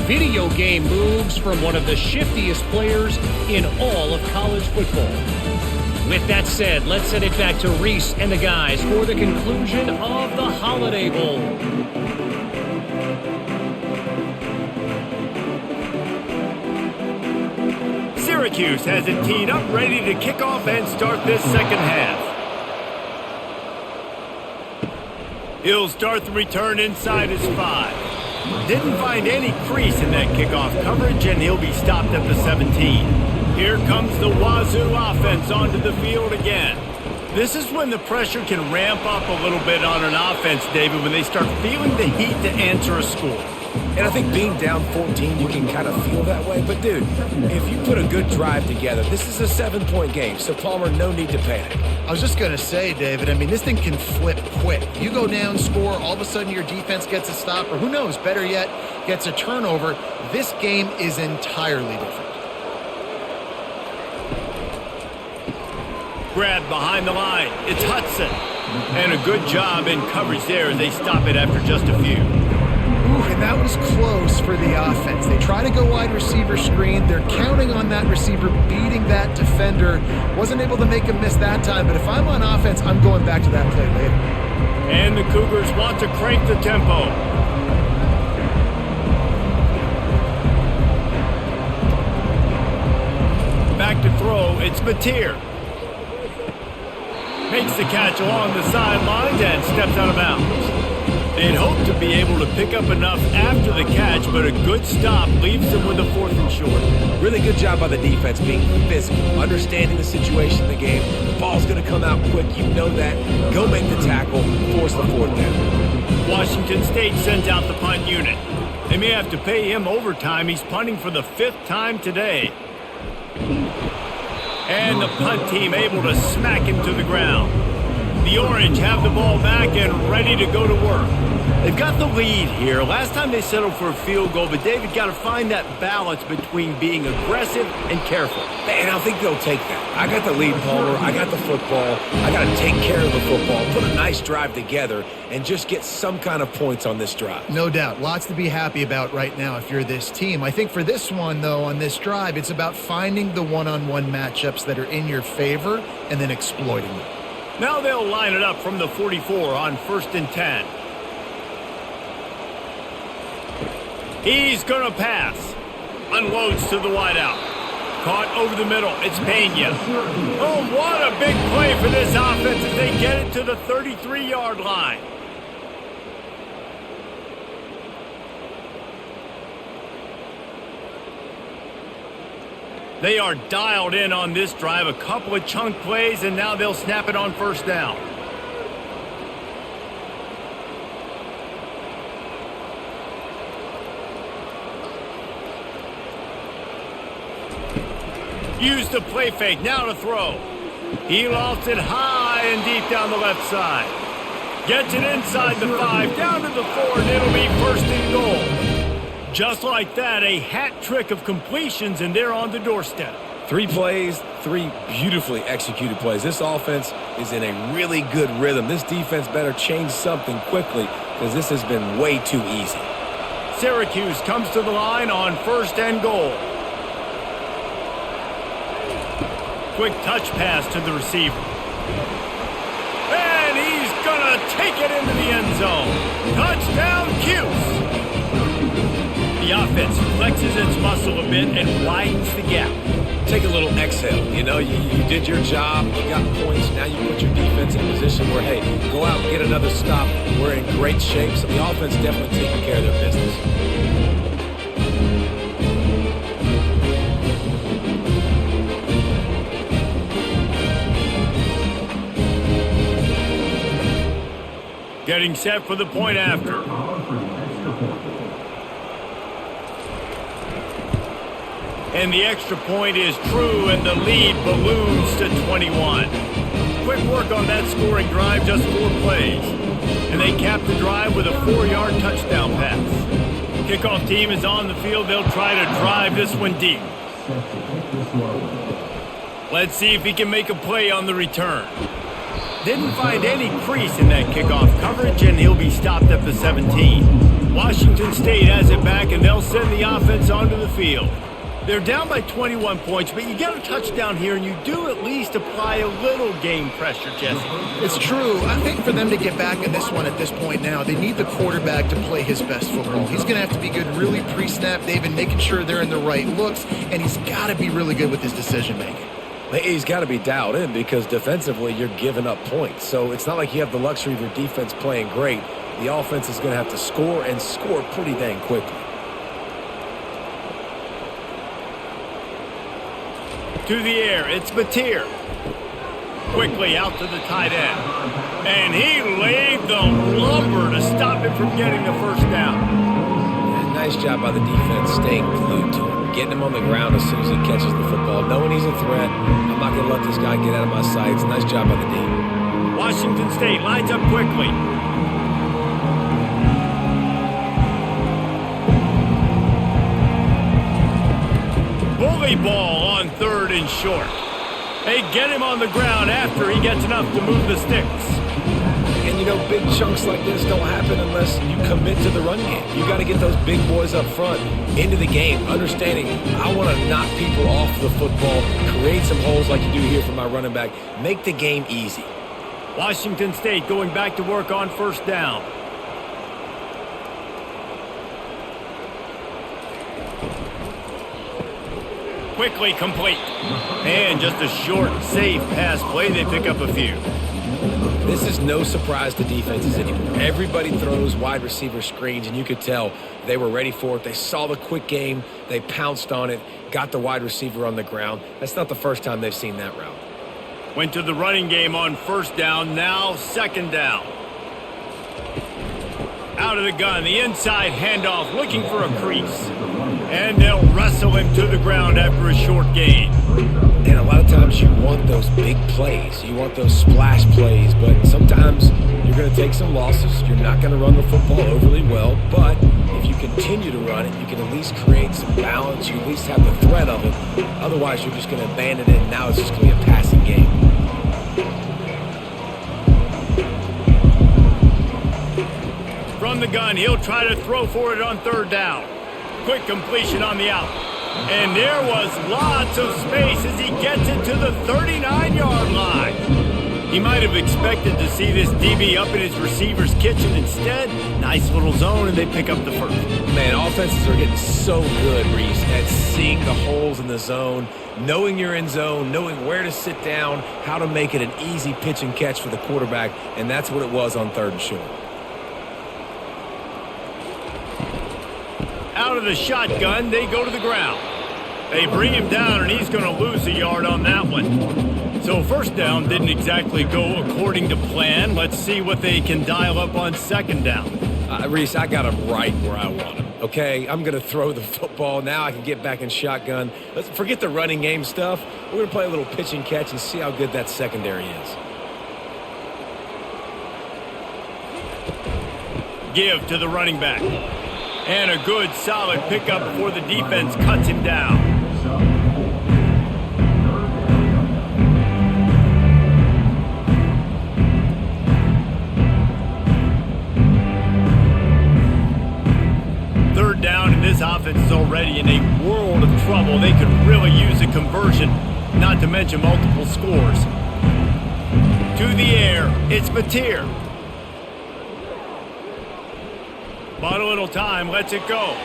Video game moves from one of the shiftiest players in all of college football. With that said, let's send it back to Reese and the guys for the conclusion of the Holiday Bowl. Syracuse has it teed up, ready to kick off and start this second half. He'll start the return inside his 5. Didn't find any crease in that kickoff coverage, and he'll be stopped at the 17. Here comes the Wazoo offense onto the field again. This is when the pressure can ramp up a little bit on an offense, David, when they start feeling the heat to answer a score. And I think being down 14, you can kind of feel that way. But, dude, if you put a good drive together, this is a 7-point game. So, Palmer, no need to panic. I was just going to say, David, I mean, this thing can flip quick. You go down, score, all of a sudden your defense gets a stop, or who knows, better yet, gets a turnover. This game is entirely different. Grab behind the line. It's Hudson. And a good job in coverage there as they stop it after just a few. And that was close for the offense. They try to go wide receiver screen. They're counting on that receiver beating that defender. Wasn't able to make him miss that time, but if I'm on offense, I'm going back to that play later. And the Cougars want to crank the tempo. Back to throw, it's Mateer. Makes the catch along the sidelines and steps out of bounds. They'd hoped to be able to pick up enough after the catch, but a good stop leaves them with a 4th and short. Really good job by the defense being physical, understanding the situation in the game. The ball's going to come out quick. You know that. Go make the tackle, force the 4th down. Washington State sends out the punt unit. They may have to pay him overtime. He's punting for the 5th time today. And the punt team able to smack him to the ground. The Orange have the ball back and ready to go to work. They've got the lead here. Last time they settled for a field goal, but David got to find that balance between being aggressive and careful. And I think they'll take that. I got the lead, Palmer. I got the football. I got to take care of the football, put a nice drive together, and just get some kind of points on this drive. No doubt. Lots to be happy about right now if you're this team. I think for this one, though, on this drive, it's about finding the one-on-one matchups that are in your favor and then exploiting them. Now they'll line it up from the 44 on 1st and 10. He's going to pass. Unloads to the wideout. Caught over the middle. It's Pena. Oh, what a big play for this offense as they get it to the 33-yard line. They are dialed in on this drive. A couple of chunk plays, and now they'll snap it on 1st down. Use the play fake. Now to throw. He lofts it high and deep down the left side. Gets it inside the 5, down to the 4, and it'll be 1st and goal. Just like that, a hat trick of completions, and they're on the doorstep. 3 plays, 3 beautifully executed plays. This offense is in a really good rhythm. This defense better change something quickly because this has been way too easy. Syracuse comes to the line on 1st and goal. Quick touch pass to the receiver. And he's going to take it into the end zone. Touchdown, Cuse. The offense flexes its muscle a bit and widens the gap. Take a little exhale. You know, you did your job. You got points. Now you put your defense in a position where, hey, go out and get another stop. We're in great shape. So the offense definitely taking care of their business. Getting set for the point after. And the extra point is true, and the lead balloons to 21. Quick work on that scoring drive, just 4 plays. And they cap the drive with a 4-yard touchdown pass. Kickoff team is on the field. They'll try to drive this one deep. Let's see if he can make a play on the return. Didn't find any crease in that kickoff coverage, and he'll be stopped at the 17. Washington State has it back, and they'll send the offense onto the field. They're down by 21 points, but you get a touchdown here, and you do at least apply a little game pressure, Jesse. It's true. I think for them to get back in this one at this point now, they need the quarterback to play his best football. He's going to have to be good really pre-snap, David, making sure they're in the right looks, and he's got to be really good with his decision-making. He's got to be dialed in because defensively you're giving up points. So it's not like you have the luxury of your defense playing great. The offense is going to have to score and score pretty dang quickly. To the air, it's Mateer. Quickly out to the tight end. And he laid the lumber to stop him from getting the first down. And nice job by the defense staying glued to him. Getting him on the ground as soon as he catches the football. Knowing he's a threat. I'm not going to let this guy get out of my sights. Nice job by the D. Washington State lines up quickly. Bully ball on 3rd and short. They get him on the ground after he gets enough to move the sticks. And, you know, big chunks like this don't happen unless you commit to the run game. You got to get those big boys up front into the game, understanding I want to knock people off the football, create some holes like you do here for my running back, make the game easy. Washington State going back to work on 1st down. Quickly complete. And just a short, safe pass play. They pick up a few. This is no surprise to defenses anymore. Everybody throws wide receiver screens, and you could tell they were ready for it. They saw the quick game. They pounced on it, got the wide receiver on the ground. That's not the first time they've seen that route. Went to the running game on 1st down, now 2nd down. Out of the gun, the inside handoff, looking for a crease. And they'll wrestle him to the ground after a short gain. And a lot of times you want those big plays. You want those splash plays, but sometimes you're going to take some losses. You're not going to run the football overly well, but if you continue to run it, you can at least create some balance. You at least have the threat of it. Otherwise, you're just going to abandon it, and now it's just going to be a passing game. From the gun, he'll try to throw for it on 3rd down. Quick completion on the out. And there was lots of space as he gets it to the 39-yard line. He might have expected to see this DB up in his receiver's kitchen. Instead, nice little zone, and they pick up the first. Man, offenses are getting so good, Reese, at seeing the holes in the zone, knowing you're in zone, knowing where to sit down, how to make it an easy pitch and catch for the quarterback, and that's what it was on 3rd and short. Out of the shotgun, they go to the ground. They bring him down, and he's going to lose a yard on that one. So 1st down didn't exactly go according to plan. Let's see what they can dial up on 2nd down. Reese, I got him right where I want him. Okay, I'm going to throw the football. Now I can get back in shotgun. Let's forget the running game stuff. We're going to play a little pitch and catch and see how good that secondary is. Give to the running back. And a good, solid pickup before the defense cuts him down. Third down, and this offense is already in a world of trouble. They could really use a conversion, not to mention multiple scores. To the air, it's Mateer. But a little time, lets it go.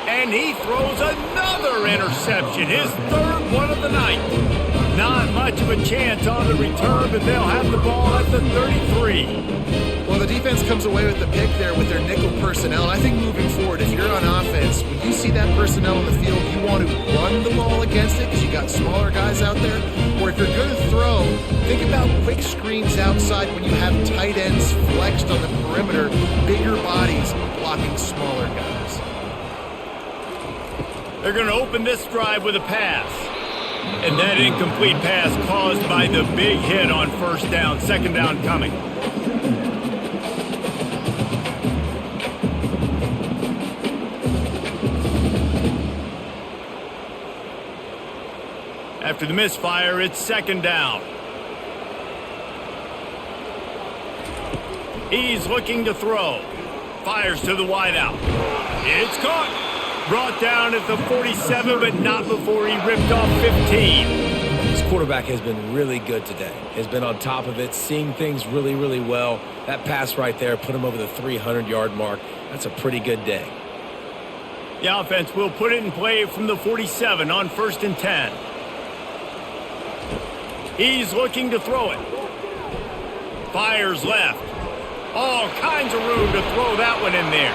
And he throws another interception, his 3rd one of the night. Not much of a chance on the return, but they'll have the ball at the 33. Well, the defense comes away with the pick there with their nickel personnel. And I think moving forward, if you're on offense, when you see that personnel in the field, you want to run the ball against it because you got smaller guys out there. Or if you're going to throw, think about quick screens outside when you have tight ends flexed on the perimeter, bigger bodies blocking smaller guys. They're going to open this drive with a pass. And that incomplete pass caused by the big hit on 1st down, 2nd down coming. After the misfire, it's 2nd down. He's looking to throw. Fires to the wideout. It's caught. Brought down at the 47, but not before he ripped off 15. This quarterback has been really good today. Has been on top of it, seeing things really, really well. That pass right there put him over the 300-yard mark. That's a pretty good day. The offense will put it in play from the 47 on 1st and 10. He's looking to throw it. Fires left. All kinds of room to throw that one in there.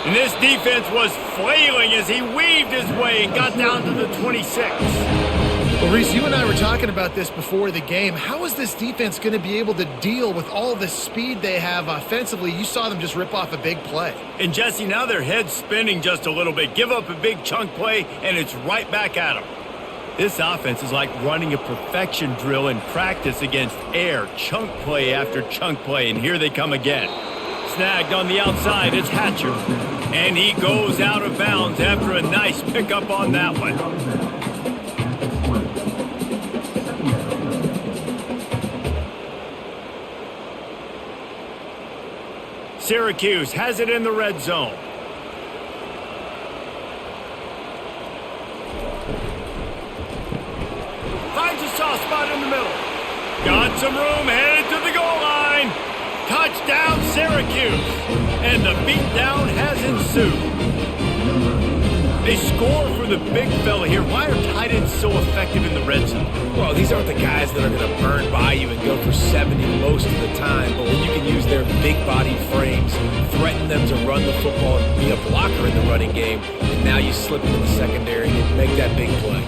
And this defense was flailing as he weaved his way and got down to the 26. Well, Reese, you and I were talking about this before the game. How is this defense going to be able to deal with all the speed they have offensively? You saw them just rip off a big play. And, Jesse, now their head's spinning just a little bit. Give up a big chunk play, and it's right back at them. This offense is like running a perfection drill in practice against air. Chunk play after chunk play, and here they come again. Snagged on the outside, it's Hatcher. And he goes out of bounds after a nice pickup on that one. Syracuse has it in the red zone. Finds a soft spot in the middle. Got some room, headed to the goal line. Touchdown, Syracuse. And the beatdown has ensued. They score for the big fella here. Why are tight ends so effective in the red zone? Well, these aren't the guys that are going to burn by you and go for 70 most of the time, but when you can use their big body frames, threaten them to run the football and be a blocker in the running game, and now you slip into the secondary and make that big play.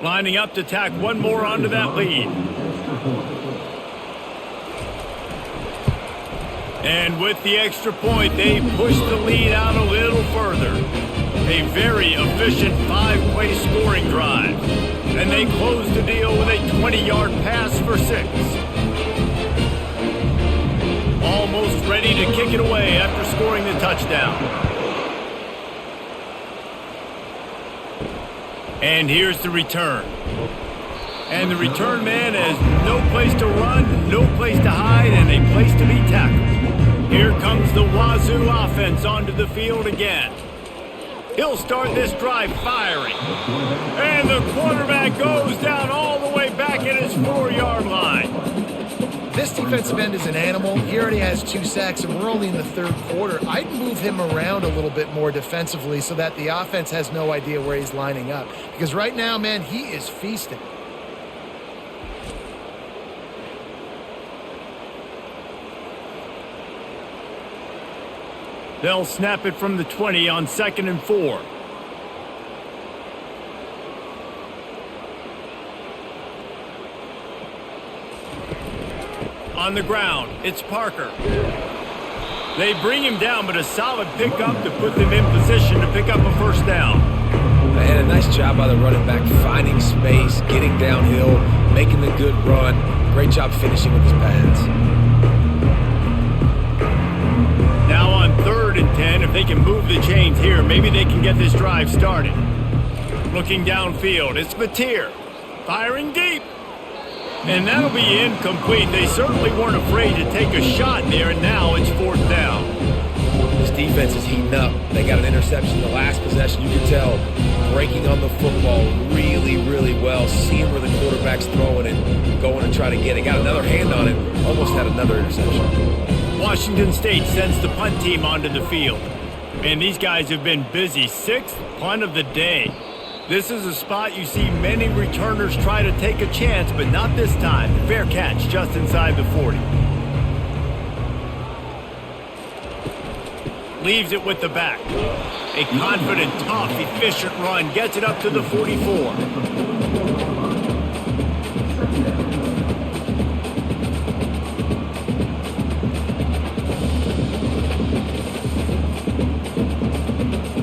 Lining up to tack one more onto that lead. And with the extra point, they push the lead out a little further. A very efficient 5-play scoring drive. And they close the deal with a 20-yard pass for 6. Almost ready to kick it away after scoring the touchdown. And here's the return. And the return man has no place to run, no place to hide, and a place to be tackled. Here comes the Wazoo offense onto the field again. He'll start this drive firing. And the quarterback goes down all the way back at his 4-yard line. This defensive end is an animal. He already has 2 sacks, and we're only in the 3rd quarter. I'd move him around a little bit more defensively so that the offense has no idea where he's lining up. Because right now, man, he is feasting. They'll snap it from the 20 on 2nd and 4. On the ground, it's Parker. They bring him down, but a solid pickup to put them in position to pick up a 1st down. Man, a nice job by the running back, finding space, getting downhill, making the good run. Great job finishing with his pads. Now on 3rd and 10, if they can move the chains here, maybe they can get this drive started. Looking downfield, it's Mateer. Firing deep. And that'll be incomplete. They certainly weren't afraid to take a shot there, and now it's 4th down. This defense is heating up. They got an interception the last possession. You can tell breaking on the football really, really well, seeing where the quarterback's throwing it, going to try to get it. Got another hand on it, almost had another interception. Washington State sends the punt team onto the field. And these guys have been busy. 6th punt of the day. This is a spot you see many returners try to take a chance, but not this time. Fair catch just inside the 40. Leaves it with the back. A confident, tough, efficient run gets it up to the 44.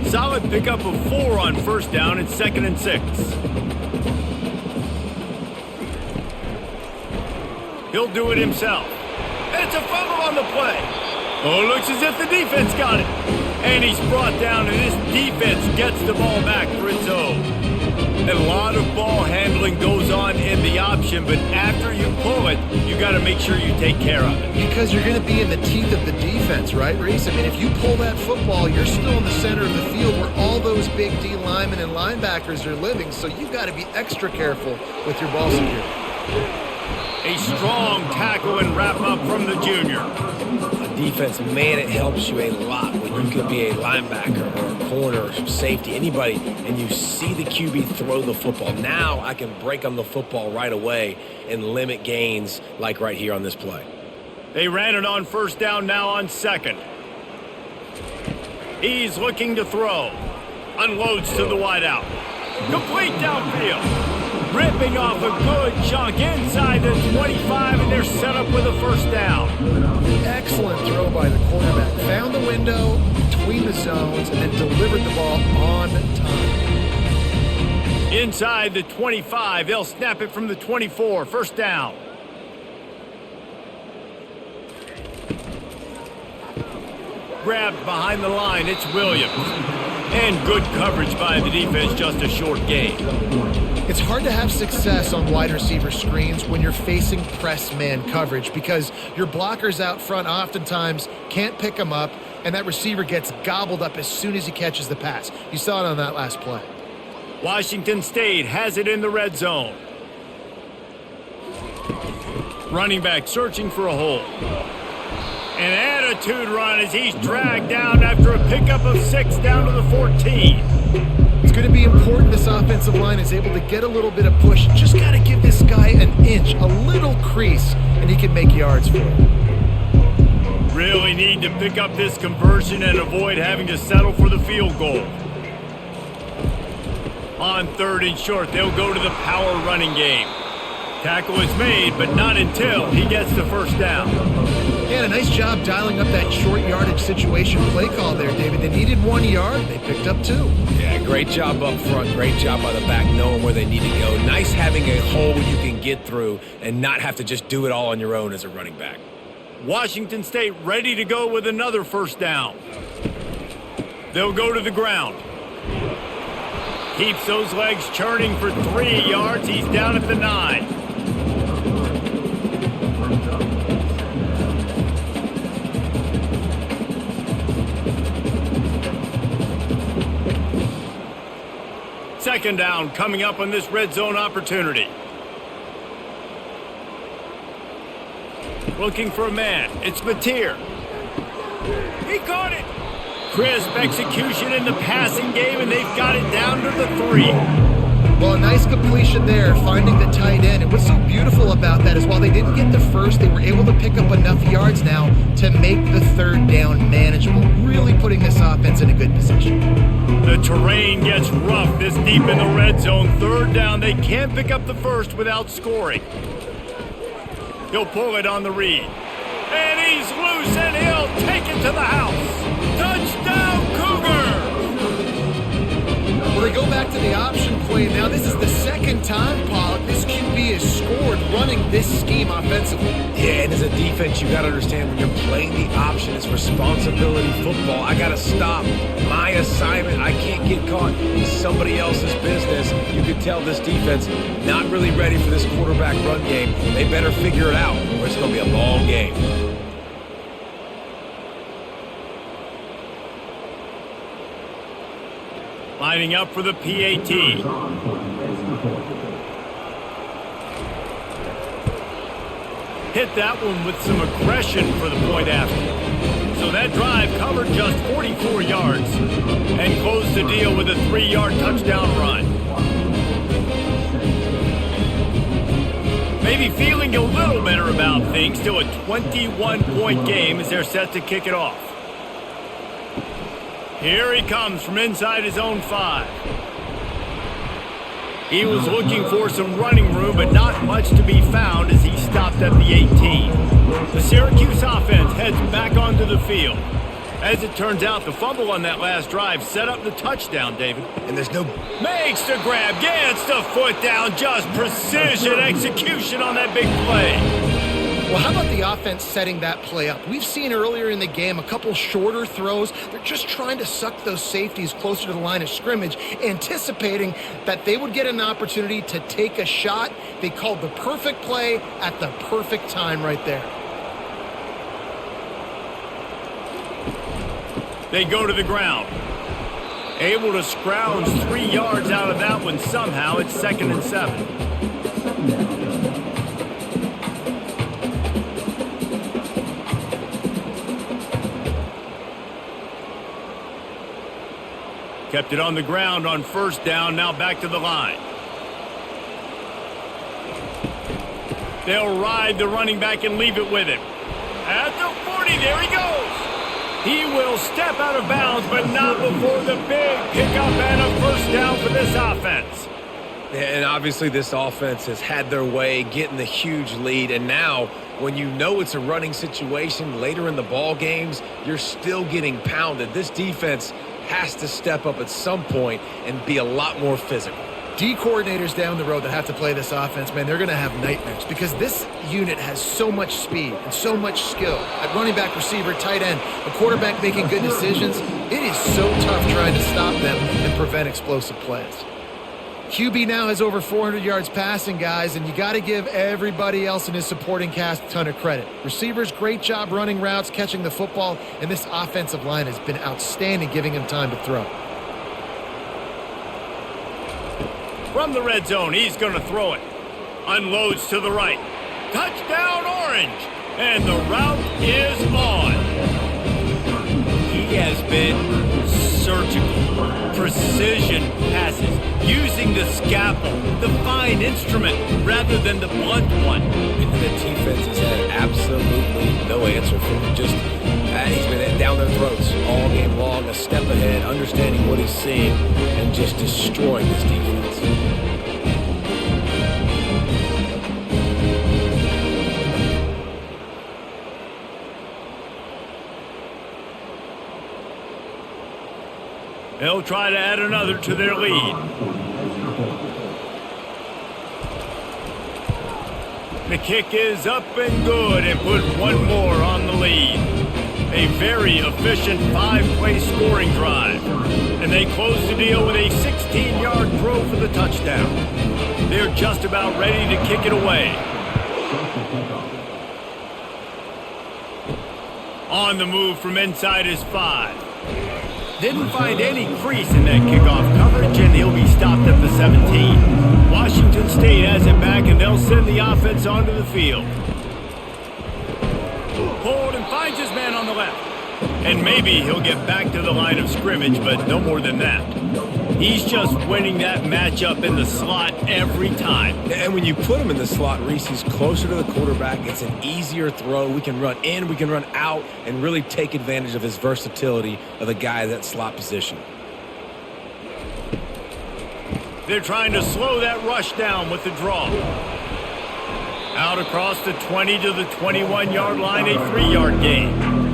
Solid pickup of 4 on 1st down and 2nd and 6. He'll do it himself. And it's a fumble on the play. Oh, looks as if the defense got it. And he's brought down, and this defense gets the ball back for its own. And a lot of ball handling goes on in the option, but after you pull it, you got to make sure you take care of it. Because you're going to be in the teeth of the defense, right, Reese? I mean, if you pull that football, you're still in the center of the field where all those big D linemen and linebackers are living, so you've got to be extra careful with your ball security. A strong tackle and wrap up from the junior. Defense, man, it helps you a lot when you could be a linebacker or a corner or safety, anybody, and you see the QB throw the football. Now I can break on the football right away and limit gains like right here on this play. They ran it on first down, now on second. He's looking to throw. Unloads to the wideout. Complete downfield. Ripping off a good chunk inside the 25, and they're set up with a first down. Excellent throw by the quarterback. Found the window between the zones and then delivered the ball on time. Inside the 25, they'll snap it from the 24. First down. Grabbed behind the line, it's Williams. And good coverage by the defense, just a short gain. It's hard to have success on wide receiver screens when you're facing press man coverage because your blockers out front oftentimes can't pick them up, and that receiver gets gobbled up as soon as he catches the pass. You saw it on that last play. Washington State has it in the red zone. Running back searching for a hole. An attitude run as he's dragged down after a pickup of 6 down to the 14. It's going to be important this offensive line is able to get a little bit of push. Just got to give this guy an inch, a little crease, and he can make yards for it. Really need to pick up this conversion and avoid having to settle for the field goal. On third and short, they'll go to the power running game. Tackle is made, but not until he gets the first down. Yeah, a nice job dialing up that short yardage situation play call there, David. They needed 1 yard. They picked up 2. Yeah, great job up front. Great job by the back knowing where they need to go. Nice having a hole you can get through and not have to just do it all on your own as a running back. Washington State ready to go with another first down. They'll go to the ground. Keeps those legs churning for 3 yards. He's down at the 9. Second down coming up on this red zone opportunity. Looking for a man. It's Mateer. He caught it. Crisp execution in the passing game, and they've got it down to the 3. Well, a nice completion there, finding the tight end. And what's so beautiful about that is while they didn't get the first, they were able to pick up enough yards now to make the third down manageable, really putting this offense in a good position. The terrain gets rough this deep in the red zone. Third down, they can't pick up the first without scoring. He'll pull it on the read. And he's loose, and he'll take it to the house. Touchdown, Cougar! Well, they go back to the option play. Now, this is the second time, Pollock, this QB has scored running this scheme offensively. Yeah, and as a defense, you got to understand when you're playing the option, it's responsibility football. I got to stop my assignment. I can't get caught in somebody else's business. You can tell this defense not really ready for this quarterback run game. They better figure it out, or it's going to be a long game. Lining up for the PAT. Hit that one with some aggression for the point after. So that drive covered just 44 yards and closed the deal with a 3-yard touchdown run. Maybe feeling a little better about things. Still a 21-point game as they're set to kick it off. Here he comes from inside his own 5. He was looking for some running room, but not much to be found as he stopped at the 18. The Syracuse offense heads back onto the field. As it turns out, the fumble on that last drive set up the touchdown, David. And there's no... Makes the grab, gets the foot down, just precision execution on that big play. Well, how about the offense setting that play up? We've seen earlier in the game a couple shorter throws. They're just trying to suck those safeties closer to the line of scrimmage, anticipating that they would get an opportunity to take a shot. They called the perfect play at the perfect time right there. They go to the ground. Able to scrounge 3 yards out of that one somehow. It's 2nd and 7. Kept it on the ground on 1st down. Now back to the line. They'll ride the running back and leave it with him. At the 40, there he goes. He will step out of bounds, but not before the big pickup and a 1st down for this offense. And obviously this offense has had their way getting the huge lead, and now when you know it's a running situation later in the ball games, you're still getting pounded. This defense has to step up at some point and be a lot more physical. D coordinators down the road that have to play this offense, man, they're going to have nightmares because this unit has so much speed and so much skill. At running back, receiver, tight end, the quarterback making good decisions, it is so tough trying to stop them and prevent explosive plays. QB now has over 400 yards passing, guys, and you got to give everybody else in his supporting cast a ton of credit. Receivers, great job running routes, catching the football, and this offensive line has been outstanding giving him time to throw. From the red zone, he's going to throw it. Unloads to the right. Touchdown, Orange! And the route is on. He has been surgical. Precision passes. Using the scalpel, the fine instrument, rather than the blunt one. The defense has had absolutely no answer for him. Just, he's been down their throats all game long, a step ahead, understanding what he's seeing, and just destroying this defense. They'll try to add another to their lead. The kick is up and good and put one more on the lead. A very efficient 5-play scoring drive. And they close the deal with a 16-yard throw for the touchdown. They're just about ready to kick it away. On the move from inside his 5. Didn't find any crease in that kickoff coverage, and he'll be stopped at the 17. Washington State has it back, and they'll send the offense onto the field. Pulled and finds his man on the left. And maybe he'll get back to the line of scrimmage, but no more than that. He's just winning that matchup in the slot every time. And when you put him in the slot, Reese, he's closer to the quarterback. It's an easier throw. We can run in, we can run out, and really take advantage of his versatility of the guy in that slot position. They're trying to slow that rush down with the draw. Out across the 20 to the 21-yard line, a 3-yard gain.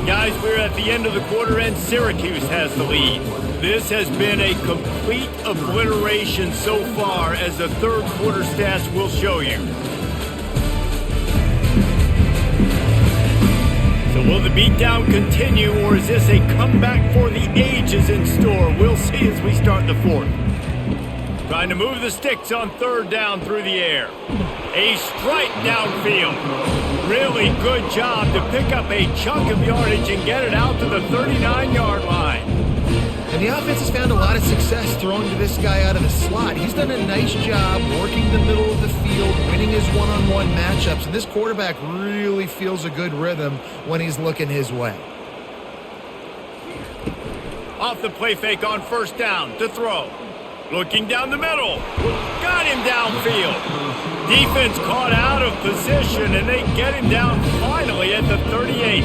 Guys, we're at the end of the quarter, and Syracuse has the lead. This has been a complete obliteration so far, as the third quarter stats will show you. So will the beatdown continue, or is this a comeback for the ages in store? We'll see as we start the fourth. Trying to move the sticks on 3rd down through the air. A strike downfield. Really good job to pick up a chunk of yardage and get it out to the 39-yard line. And the offense has found a lot of success throwing to this guy out of the slot. He's done a nice job working the middle of the field, winning his one-on-one matchups, and this quarterback really feels a good rhythm when he's looking his way. Off the play fake on 1st down to throw. Looking down the middle. Got him downfield. Defense caught out of position, and they get him down finally at the 38.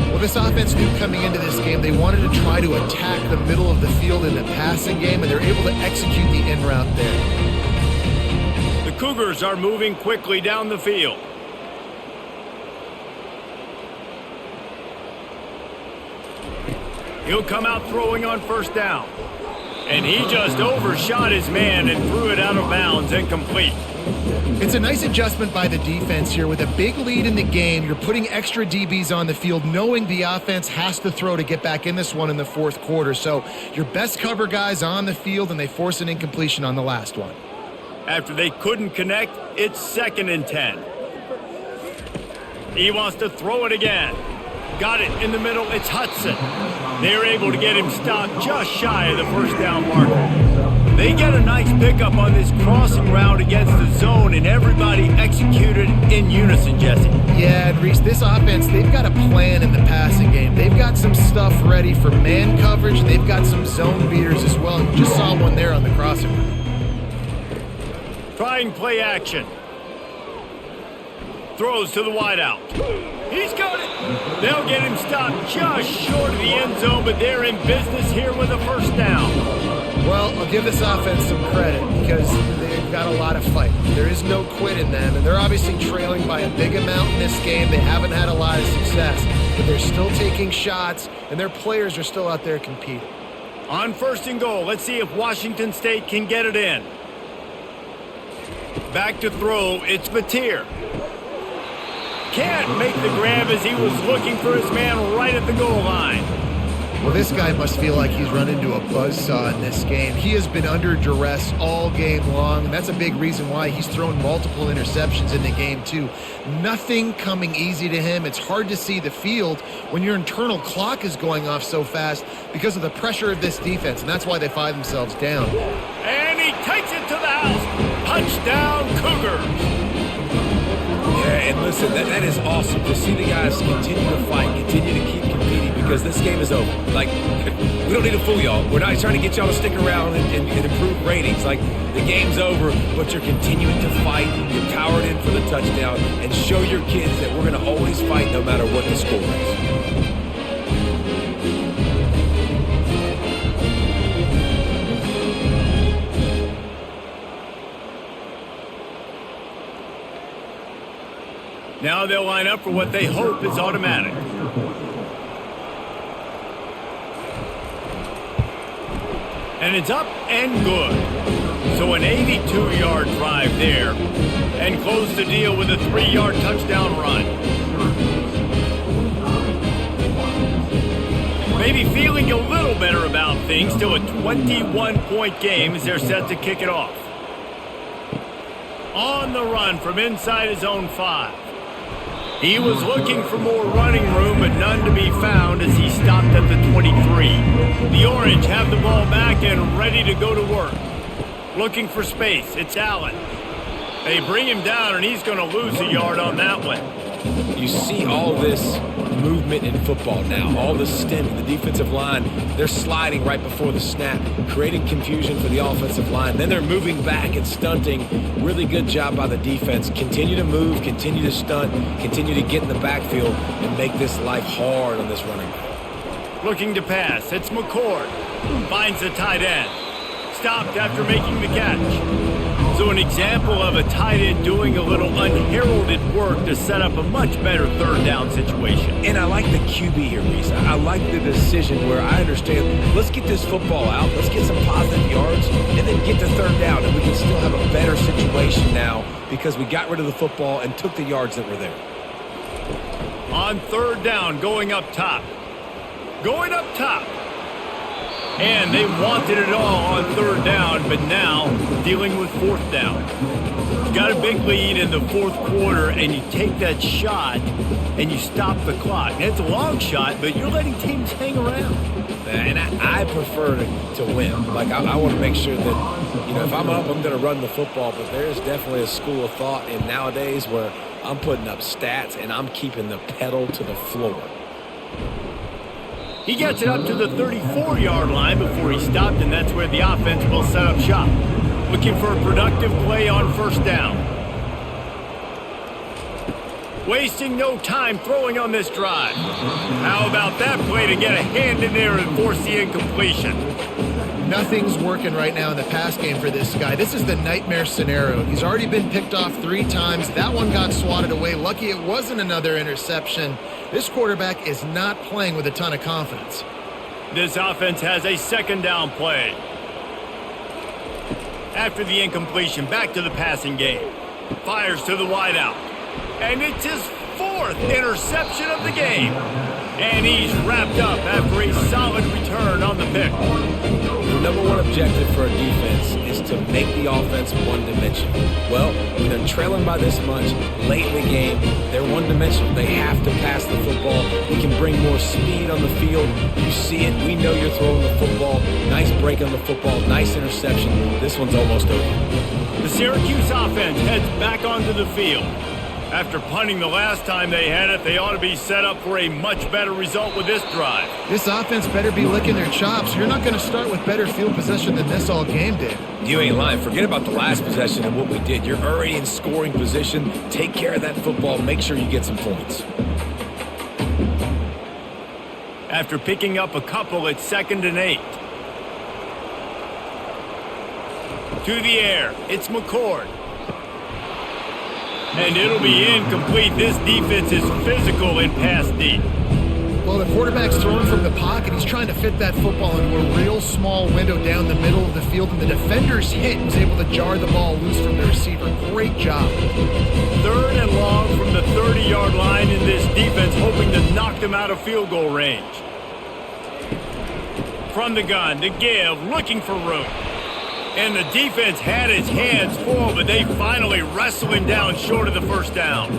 Well, this offense knew coming into this game they wanted to try to attack the middle of the field in the passing game, and they're able to execute the in route there. The Cougars are moving quickly down the field. He'll come out throwing on first down. And he just overshot his man and threw it out of bounds, incomplete. It's a nice adjustment by the defense here. With a big lead in the game, you're putting extra DBs on the field, knowing the offense has to throw to get back in this one in the fourth quarter. So your best cover guys on the field, and they force an incompletion on the last one. After they couldn't connect, it's 2nd and 10. He wants to throw it again. Got it in the middle. It's Hudson. They're able to get him stopped just shy of the first down marker. They get a nice pickup on this crossing route against the zone, and everybody executed in unison, Jesse. Yeah, and Reese, this offense, they've got a plan in the passing game. They've got some stuff ready for man coverage. They've got some zone beaters as well. You just saw one there on the crossing route. Trying play action. Throws to the wideout. He's got it. They'll get him stopped just short of the end zone, but they're in business here with a first down. Well, I'll give this offense some credit because they've got a lot of fight. There is no quit in them, and they're obviously trailing by a big amount in this game. They haven't had a lot of success, but they're still taking shots, and their players are still out there competing. On 1st and goal, let's see if Washington State can get it in. Back to throw, it's Mateer. Can't make the grab as he was looking for his man right at the goal line. Well, this guy must feel like he's run into a buzzsaw in this game. He has been under duress all game long, and that's a big reason why he's thrown multiple interceptions in the game, too. Nothing coming easy to him. It's hard to see the field when your internal clock is going off so fast because of the pressure of this defense, and that's why they find themselves down. And he takes it to the house. Touchdown, Cougars. Yeah, and listen, that is awesome to see the guys continue to fight, continue to keep competing, because this game is over. Like, we don't need to fool y'all. We're not trying to get y'all to stick around and improve ratings. Like, the game's over, but you're continuing to fight. You're powered in for the touchdown, and show your kids that we're going to always fight no matter what the score is. Now they'll line up for what they hope is automatic. And it's up and good. So an 82-yard drive there, and close the deal with a 3-yard touchdown run. Maybe feeling a little better about things. Still a 21-point game as they're set to kick it off. On the run from inside his own 5. He was looking for more running room, but none to be found as he stopped at the 23. The Orange have the ball back and ready to go to work. Looking for space. It's Allen. They bring him down, and he's going to lose a yard on that one. You see all this movement in football now, all the stemming, the defensive line, they're sliding right before the snap, creating confusion for the offensive line. Then they're moving back and stunting. Really good job by the defense. Continue to move, continue to stunt, continue to get in the backfield and make this life hard on this running back. Looking to pass. It's McCord. Finds the tight end. Stopped after making the catch. So an example of a tight end doing a little unheralded work to set up a much better third down situation. And I like the QB here, Reese. I like the decision where I understand, let's get this football out, let's get some positive yards, and then get to third down, and we can still have a better situation now because we got rid of the football and took the yards that were there. On third down, going up top. Going up top. And they wanted it all on third down, but now dealing with fourth down. You got a big lead in the fourth quarter, and you take that shot, and you stop the clock. And it's a long shot, but you're letting teams hang around. And I prefer to win. Like, I want to make sure that, you know, if I'm up, I'm going to run the football, but there's definitely a school of thought in nowadays where I'm putting up stats, and I'm keeping the pedal to the floor. He gets it up to the 34-yard line before he stopped, and that's where the offense will set up shop. Looking for a productive play on first down. Wasting no time throwing on this drive. How about that play to get a hand in there and force the incompletion? Nothing's working right now in the pass game for this guy. This is the nightmare scenario. He's already been picked off 3 times. That one got swatted away. Lucky it wasn't another interception. This quarterback is not playing with a ton of confidence. This offense has a second down play. After the incompletion, back to the passing game. Fires to the wideout. And it's his fourth interception of the game. And he's wrapped up after a solid return on the pick. The number one objective for a defense is to make the offense one-dimensional. Well, when they're trailing by this much late in the game, they're one-dimensional. They have to pass the football. We can bring more speed on the field. You see it. We know you're throwing the football. Nice break on the football. Nice interception. This one's almost over. The Syracuse offense heads back onto the field. After punting the last time they had it, they ought to be set up for a much better result with this drive. This offense better be licking their chops. You're not going to start with better field possession than this all game did. You ain't lying. Forget about the last possession and what we did. You're already in scoring position. Take care of that football. Make sure you get some points. After picking up a couple, it's 2nd and 8. To the air, it's McCord. And it'll be incomplete. This defense is physical in pass deep. Well, the quarterback's throwing from the pocket. He's trying to fit that football into a real small window down the middle of the field, and the defender's hit was able to jar the ball loose from the receiver. Great job. 3rd and long from the 30-yard line in this defense, hoping to knock them out of field goal range. From the gun to give, looking for room. And the defense had its hands full, but they finally wrestle him down short of the first down.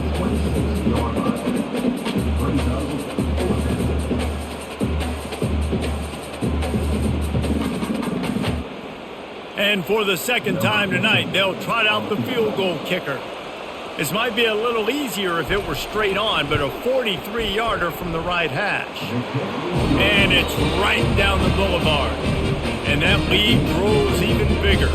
And for the second time tonight, they'll trot out the field goal kicker. This might be a little easier if it were straight on, but a 43-yarder from the right hash. And it's right down the boulevard. And that lead grows even bigger.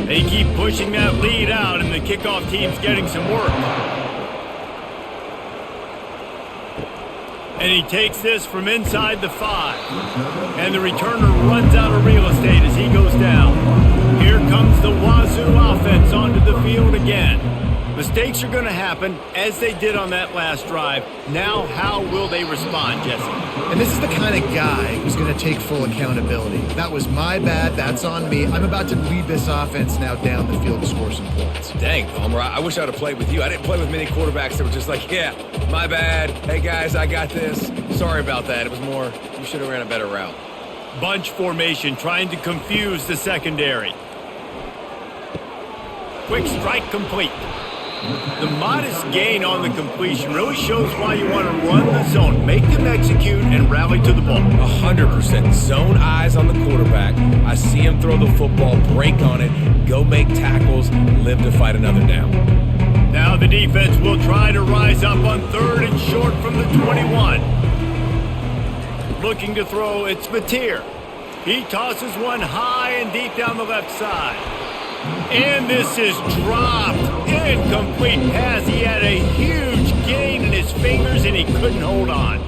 They keep pushing that lead out, and the kickoff team's getting some work. And he takes this from inside the 5. And the returner runs out of real estate as he goes down. Here comes the Wazoo offense onto the field again. Mistakes are going to happen, as they did on that last drive. Now, how will they respond, Jesse? And this is the kind of guy who's going to take full accountability. That was my bad. That's on me. I'm about to lead this offense now down the field to score some points. Dang, Palmer, I wish I would have played with you. I didn't play with many quarterbacks that were just like, yeah, my bad. Hey, guys, I got this. Sorry about that. It was more, you should have ran a better route. Bunch formation trying to confuse the secondary. Quick strike complete. The modest gain on the completion really shows why you want to run the zone, make them execute, and rally to the ball. 100%. Zone eyes on the quarterback. I see him throw the football, break on it, go make tackles, live to fight another down. Now the defense will try to rise up on 3rd and short from the 21. Looking to throw, it's Mateer. He tosses one high and deep down the left side. And this is dropped. Incomplete pass. He had a huge gain in his fingers, and he couldn't hold on.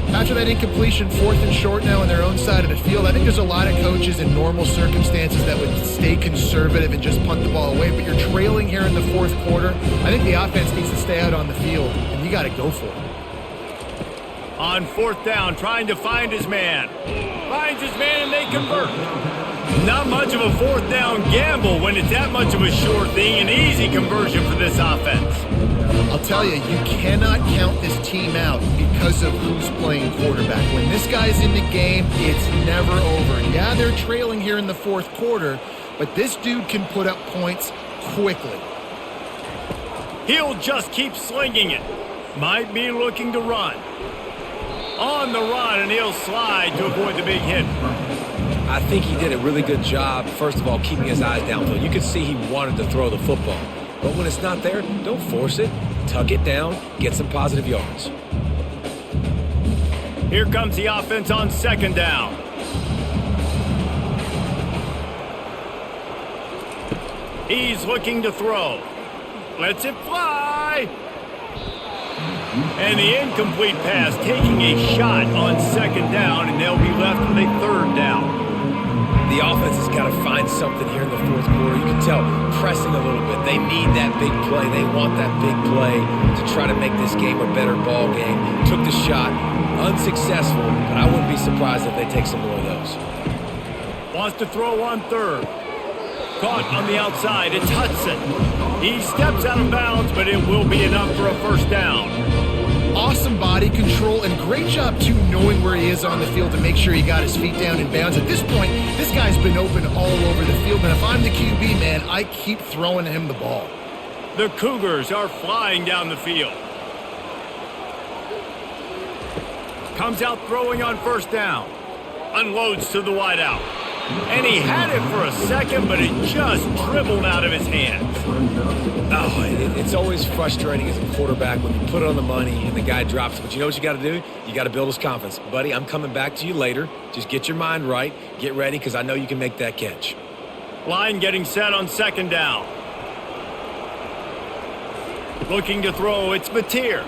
After that incompletion, 4th and short now on their own side of the field, I think there's a lot of coaches in normal circumstances that would stay conservative and just punt the ball away. But you're trailing here in the 4th quarter. I think the offense needs to stay out on the field, and you got to go for it. On 4th down, trying to find his man. Finds his man, and they convert. Not much of a 4th down gamble when it's that much of a sure thing. An easy conversion for this offense. I'll tell you, you cannot count this team out because of who's playing quarterback. When this guy's in the game, it's never over. Yeah, they're trailing here in the 4th quarter, but this dude can put up points quickly. He'll just keep slinging it. Might be looking to run. On the run, and he'll slide to avoid the big hit. I think he did a really good job, first of all, keeping his eyes downfield. You could see he wanted to throw the football. But when it's not there, don't force it. Tuck it down, get some positive yards. Here comes the offense on 2nd down. He's looking to throw. Lets it fly. And the incomplete pass taking a shot on second down, and they'll be left with a third down. The offense has got to find something here in the fourth quarter. You can tell pressing a little bit. They need that big play. They want that big play to try to make this game a better ball game. Took the shot, unsuccessful, but I wouldn't be surprised if they take some more of those. Wants to throw on third. Caught on the outside. It's Hudson. He steps out of bounds, but it will be enough for a first down. Awesome body control and great job, too, knowing where he is on the field to make sure he got his feet down in bounds. At this point, this guy's been open all over the field, and if I'm the QB, man, I keep throwing him the ball. The Cougars are flying down the field. Comes out throwing on first down. Unloads to the wideout. And he had it for a second, but it just dribbled out of his hands. Oh, it's always frustrating as a quarterback when you put it on the money and the guy drops it. But you know what you got to do? You got to build his confidence. Buddy, I'm coming back to you later. Just get your mind right. Get ready, because I know you can make that catch. Line getting set on second down. Looking to throw, it's Mateer.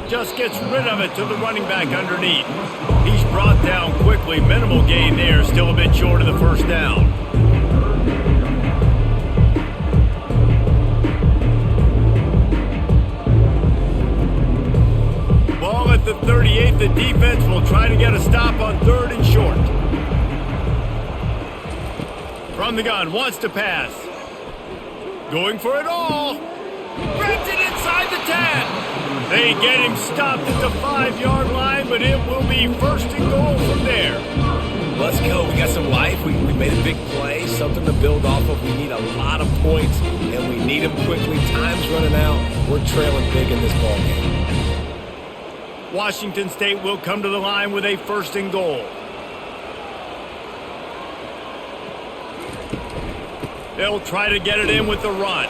Just gets rid of it to the running back underneath. He's brought down quickly. Minimal gain there, still a bit short of the first down. Ball at the 38. The defense will try to get a stop on third and short. From the gun, wants to pass. Going for it all. Grabs it inside the 10. They get him stopped at the 5-yard line, but it will be first and goal from there. Let's go. We got some life. We made a big play, something to build off of. We need a lot of points, and we need them quickly. Time's running out. We're trailing big in this ball game. Washington State will come to the line with a first and goal. They'll try to get it in with the run.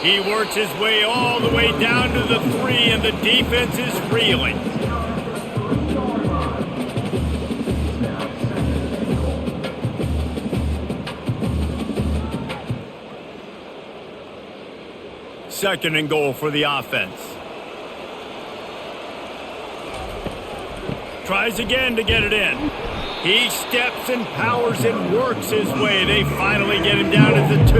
He works his way all the way down to the 3, and the defense is reeling. Second and goal for the offense. Tries again to get it in. He steps and powers and works his way. They finally get him down at the 2.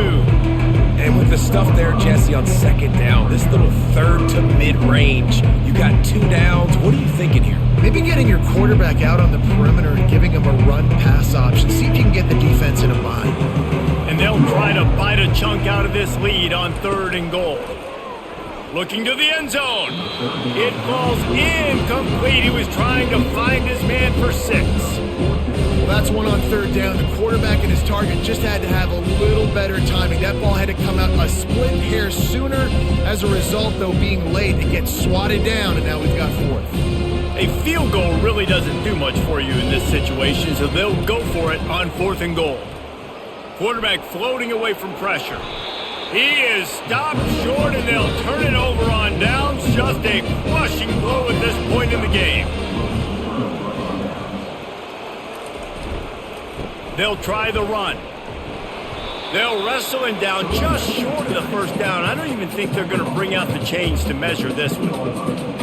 And with the stuff there, Jesse, on second down, this little third to mid-range, you got 2 downs. What are you thinking here? Maybe getting your quarterback out on the perimeter and giving him a run-pass option. See if you can get the defense in a bind. And they'll try to bite a chunk out of this lead on third and goal. Looking to the end zone. It falls incomplete. He was trying to find his man for 6. Well, that's one on third down. The quarterback and his target just had to have a little better timing. That ball had to come out a split hair sooner. As a result, though, being late, it gets swatted down, and now we've got fourth. A field goal really doesn't do much for you in this situation, so they'll go for it on fourth and goal. Quarterback floating away from pressure. He is stopped short, and they'll turn it over on downs. Just a crushing blow at this point in the game. They'll try the run. They'll wrestle him down just short of the first down. I don't even think they're going to bring out the chains to measure this one.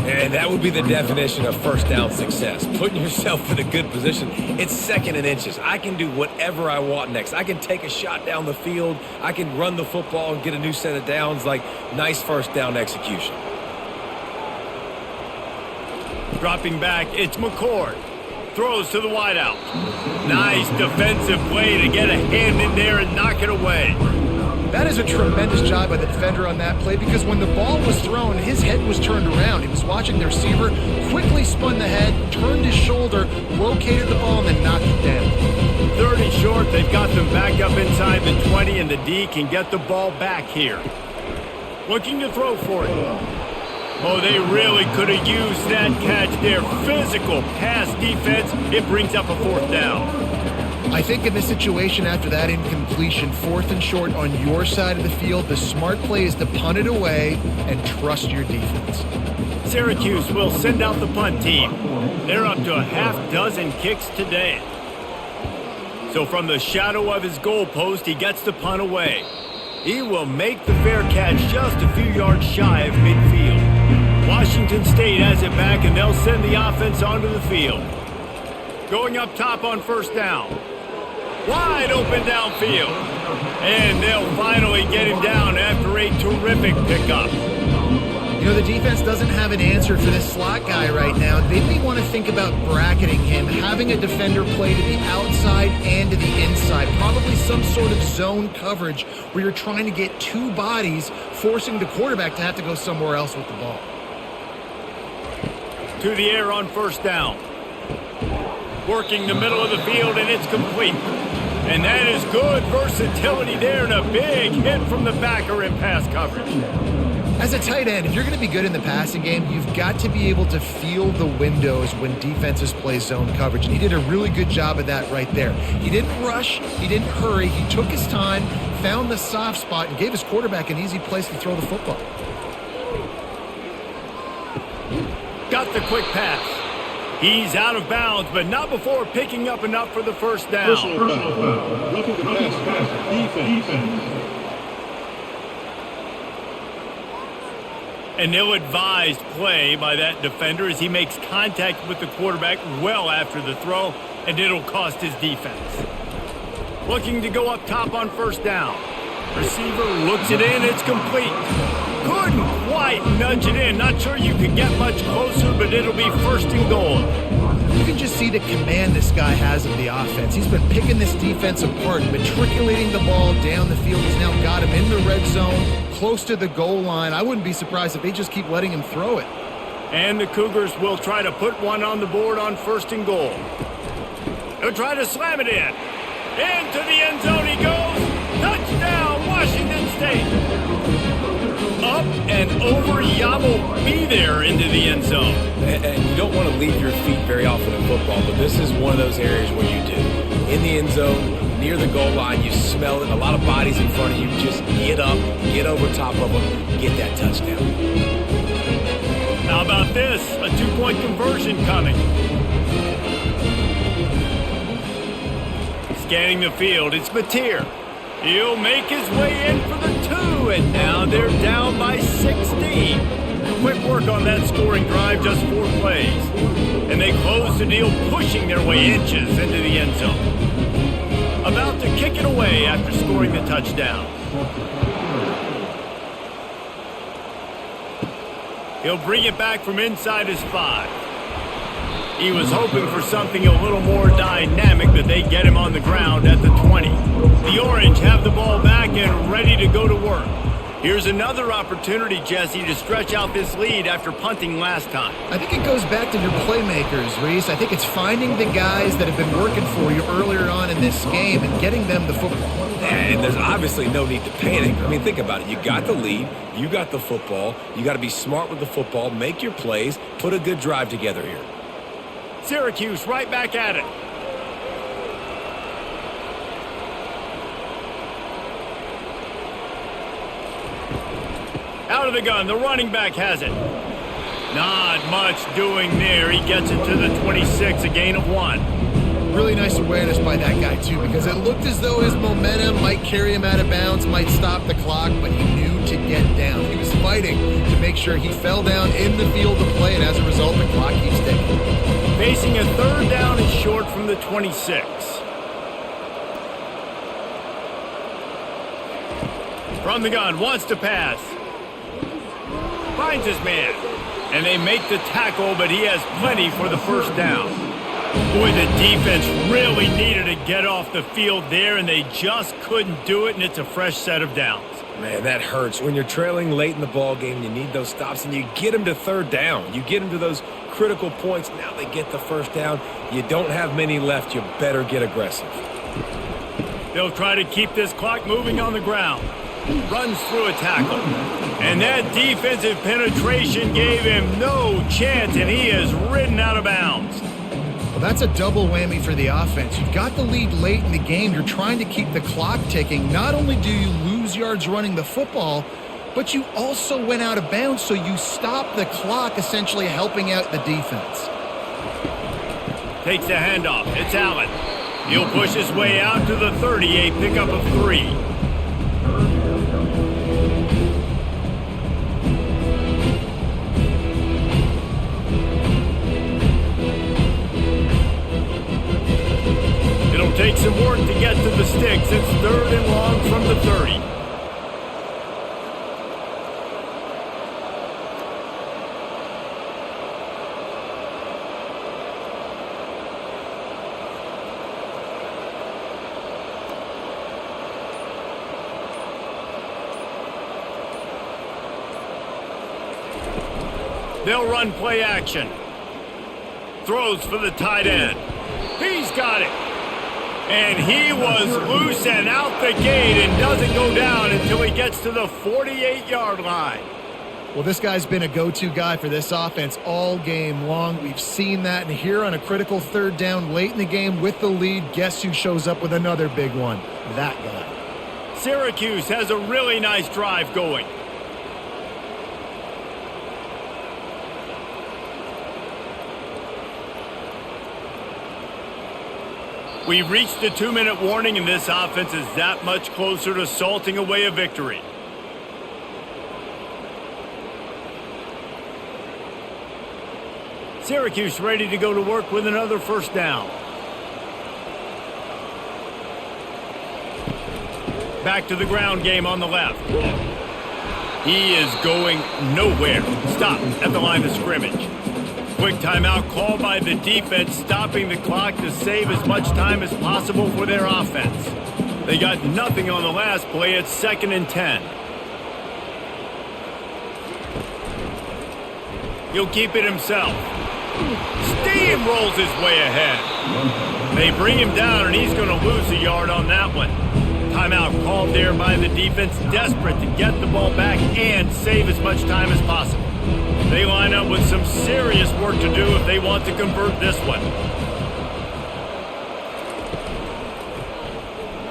And that would be the definition of first down success. Putting yourself in a good position. It's second and inches. I can do whatever I want next. I can take a shot down the field. I can run the football and get a new set of downs. Like, nice first down execution. Dropping back, it's McCord. Throws to the wideout. Nice defensive play to get a hand in there and knock it away. That is a tremendous job by the defender on that play, because when the ball was thrown, his head was turned around. He was watching the receiver, quickly spun the head, turned his shoulder, located the ball, and then knocked it down. Third and short, they've got them back up inside the 20, and the D can get the ball back here. Looking to throw for it. Oh, they really could have used that catch there. Physical pass defense. It brings up a fourth down. I think in this situation, after that incompletion, fourth and short on your side of the field, the smart play is to punt it away and trust your defense. Syracuse will send out the punt team. They're up to a half dozen kicks today. So from the shadow of his goal post, he gets the punt away. He will make the fair catch just a few yards shy of midfield. Washington State has it back, and they'll send the offense onto the field. Going up top on first down. Wide open downfield. And they'll finally get him down after a terrific pickup. You know, the defense doesn't have an answer for this slot guy right now. They may want to think about bracketing him, having a defender play to the outside and to the inside. Probably some sort of zone coverage where you're trying to get two bodies, forcing the quarterback to have to go somewhere else with the ball. To the air on first down. Working the middle of the field, and it's complete. And that is good versatility there, and a big hit from the backer in pass coverage. As a tight end, if you're going to be good in the passing game, you've got to be able to feel the windows when defenses play zone coverage. And he did a really good job of that right there. He didn't rush. He didn't hurry. He took his time, found the soft spot, and gave his quarterback an easy place to throw the football. Got the quick pass. He's out of bounds, but not before picking up enough for the first down. Personal foul. Roughing the pass. Defense. An ill-advised play by that defender as he makes contact with the quarterback well after the throw, and it'll cost his defense. Looking to go up top on first down. Receiver looks it in, it's complete. Couldn't quite nudge it in. Not sure you could get much closer, but it'll be first and goal. You can just see the command this guy has of the offense. He's been picking this defense apart, matriculating the ball down the field. He's now got him in the red zone, close to the goal line. I wouldn't be surprised if they just keep letting him throw it. And the Cougars will try to put one on the board on first and goal. He'll try to slam it in. Into the end zone he goes. Touchdown, Washington State. Up and over, Yabo be there into the end zone. And you don't want to leave your feet very often in football, but this is one of those areas where you do. In the end zone, near the goal line, you smell it. A lot of bodies in front of you. Just get up, get over top of them, get that touchdown. How about this? A two-point conversion coming. Scanning the field, it's Mateer. He'll make his way in for the two, and now they're down by 16. Quick work on that scoring drive, just 4 plays. And they close the deal, pushing their way inches into the end zone. About to kick it away after scoring the touchdown. He'll bring it back from inside his 5. He was hoping for something a little more dynamic, but they get him on the ground at the 20. The Orange have the ball back and ready to go to work. Here's another opportunity, Jesse, to stretch out this lead after punting last time. I think it goes back to your playmakers, Reese. I think it's finding the guys that have been working for you earlier on in this game and getting them the football. And there's obviously no need to panic. I mean, think about it. You got the lead. You got the football. You got to be smart with the football, make your plays, put a good drive together here. Syracuse right back at it. Out of the gun, the running back has it. Not much doing there. He gets it to the 26, a gain of 1. Really nice awareness by that guy, too, because it looked as though his momentum might carry him out of bounds, might stop the clock, but he knew to get down. He was fighting to make sure he fell down in the field of play, and as a result, the clock keeps ticking. Facing a third down and short from the 26. From the gun, wants to pass. Finds his man. And they make the tackle, but he has plenty for the first down. Boy, the defense really needed to get off the field there, and they just couldn't do it, and it's a fresh set of downs. Man, that hurts. When you're trailing late in the ball game, you need those stops, and you get them to third down. You get them to those critical points. Now they get the first down. You don't have many left. You better get aggressive. They'll try to keep this clock moving on the ground. Runs through a tackle. And that defensive penetration gave him no chance, and he is ridden out of bounds. Well, that's a double whammy for the offense. You've got the lead late in the game. You're trying to keep the clock ticking. Not only do you lose yards running the football, but you also went out of bounds, so you stop the clock, essentially helping out the defense. Takes the handoff. It's Allen. He'll push his way out to the 30, a pickup of 3. sticks. It's 3rd and long from the 30. They'll run play action. Throws for the tight end. He's got it. And he was loose and out the gate and doesn't go down until he gets to the 48-yard line. Well, this guy's been a go-to guy for this offense all game long. We've seen that. And here on a critical 3rd down late in the game with the lead, guess who shows up with another big one? That guy. Syracuse has a really nice drive going. We've reached the 2-minute warning, and this offense is that much closer to salting away a victory. Syracuse ready to go to work with another 1st down. Back to the ground game on the left. He is going nowhere. Stop at the line of scrimmage. Quick timeout called by the defense, stopping the clock to save as much time as possible for their offense. They got nothing on the last play. It's 2nd and 10. He'll keep it himself. Steamrolls his way ahead. They bring him down, and he's going to lose a yard on that one. Timeout called there by the defense, desperate to get the ball back and save as much time as possible. They line up with some serious work to do if they want to convert this one.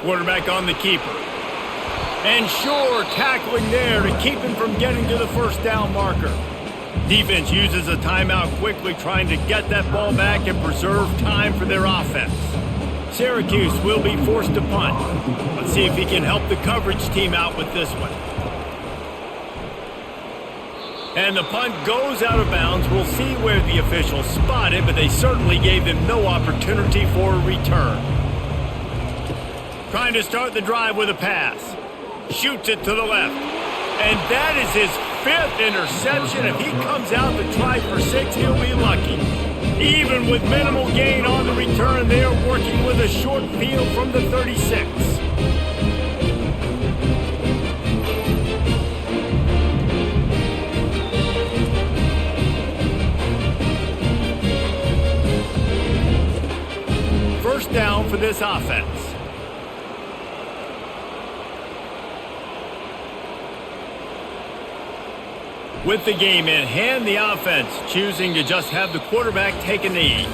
Quarterback on the keeper. And sure, tackling there to keep him from getting to the 1st down marker. Defense uses a timeout quickly, trying to get that ball back and preserve time for their offense. Syracuse will be forced to punt. Let's see if he can help the coverage team out with this one. And the punt goes out of bounds. We'll see where the officials spot it, but they certainly gave them no opportunity for a return. Trying to start the drive with a pass. Shoots it to the left. And that is his 5th interception. If he comes out to try for 6, he'll be lucky. Even with minimal gain on the return, they're working with a short field from the 36. First down for this offense. With the game in hand, the offense choosing to just have the quarterback take a knee.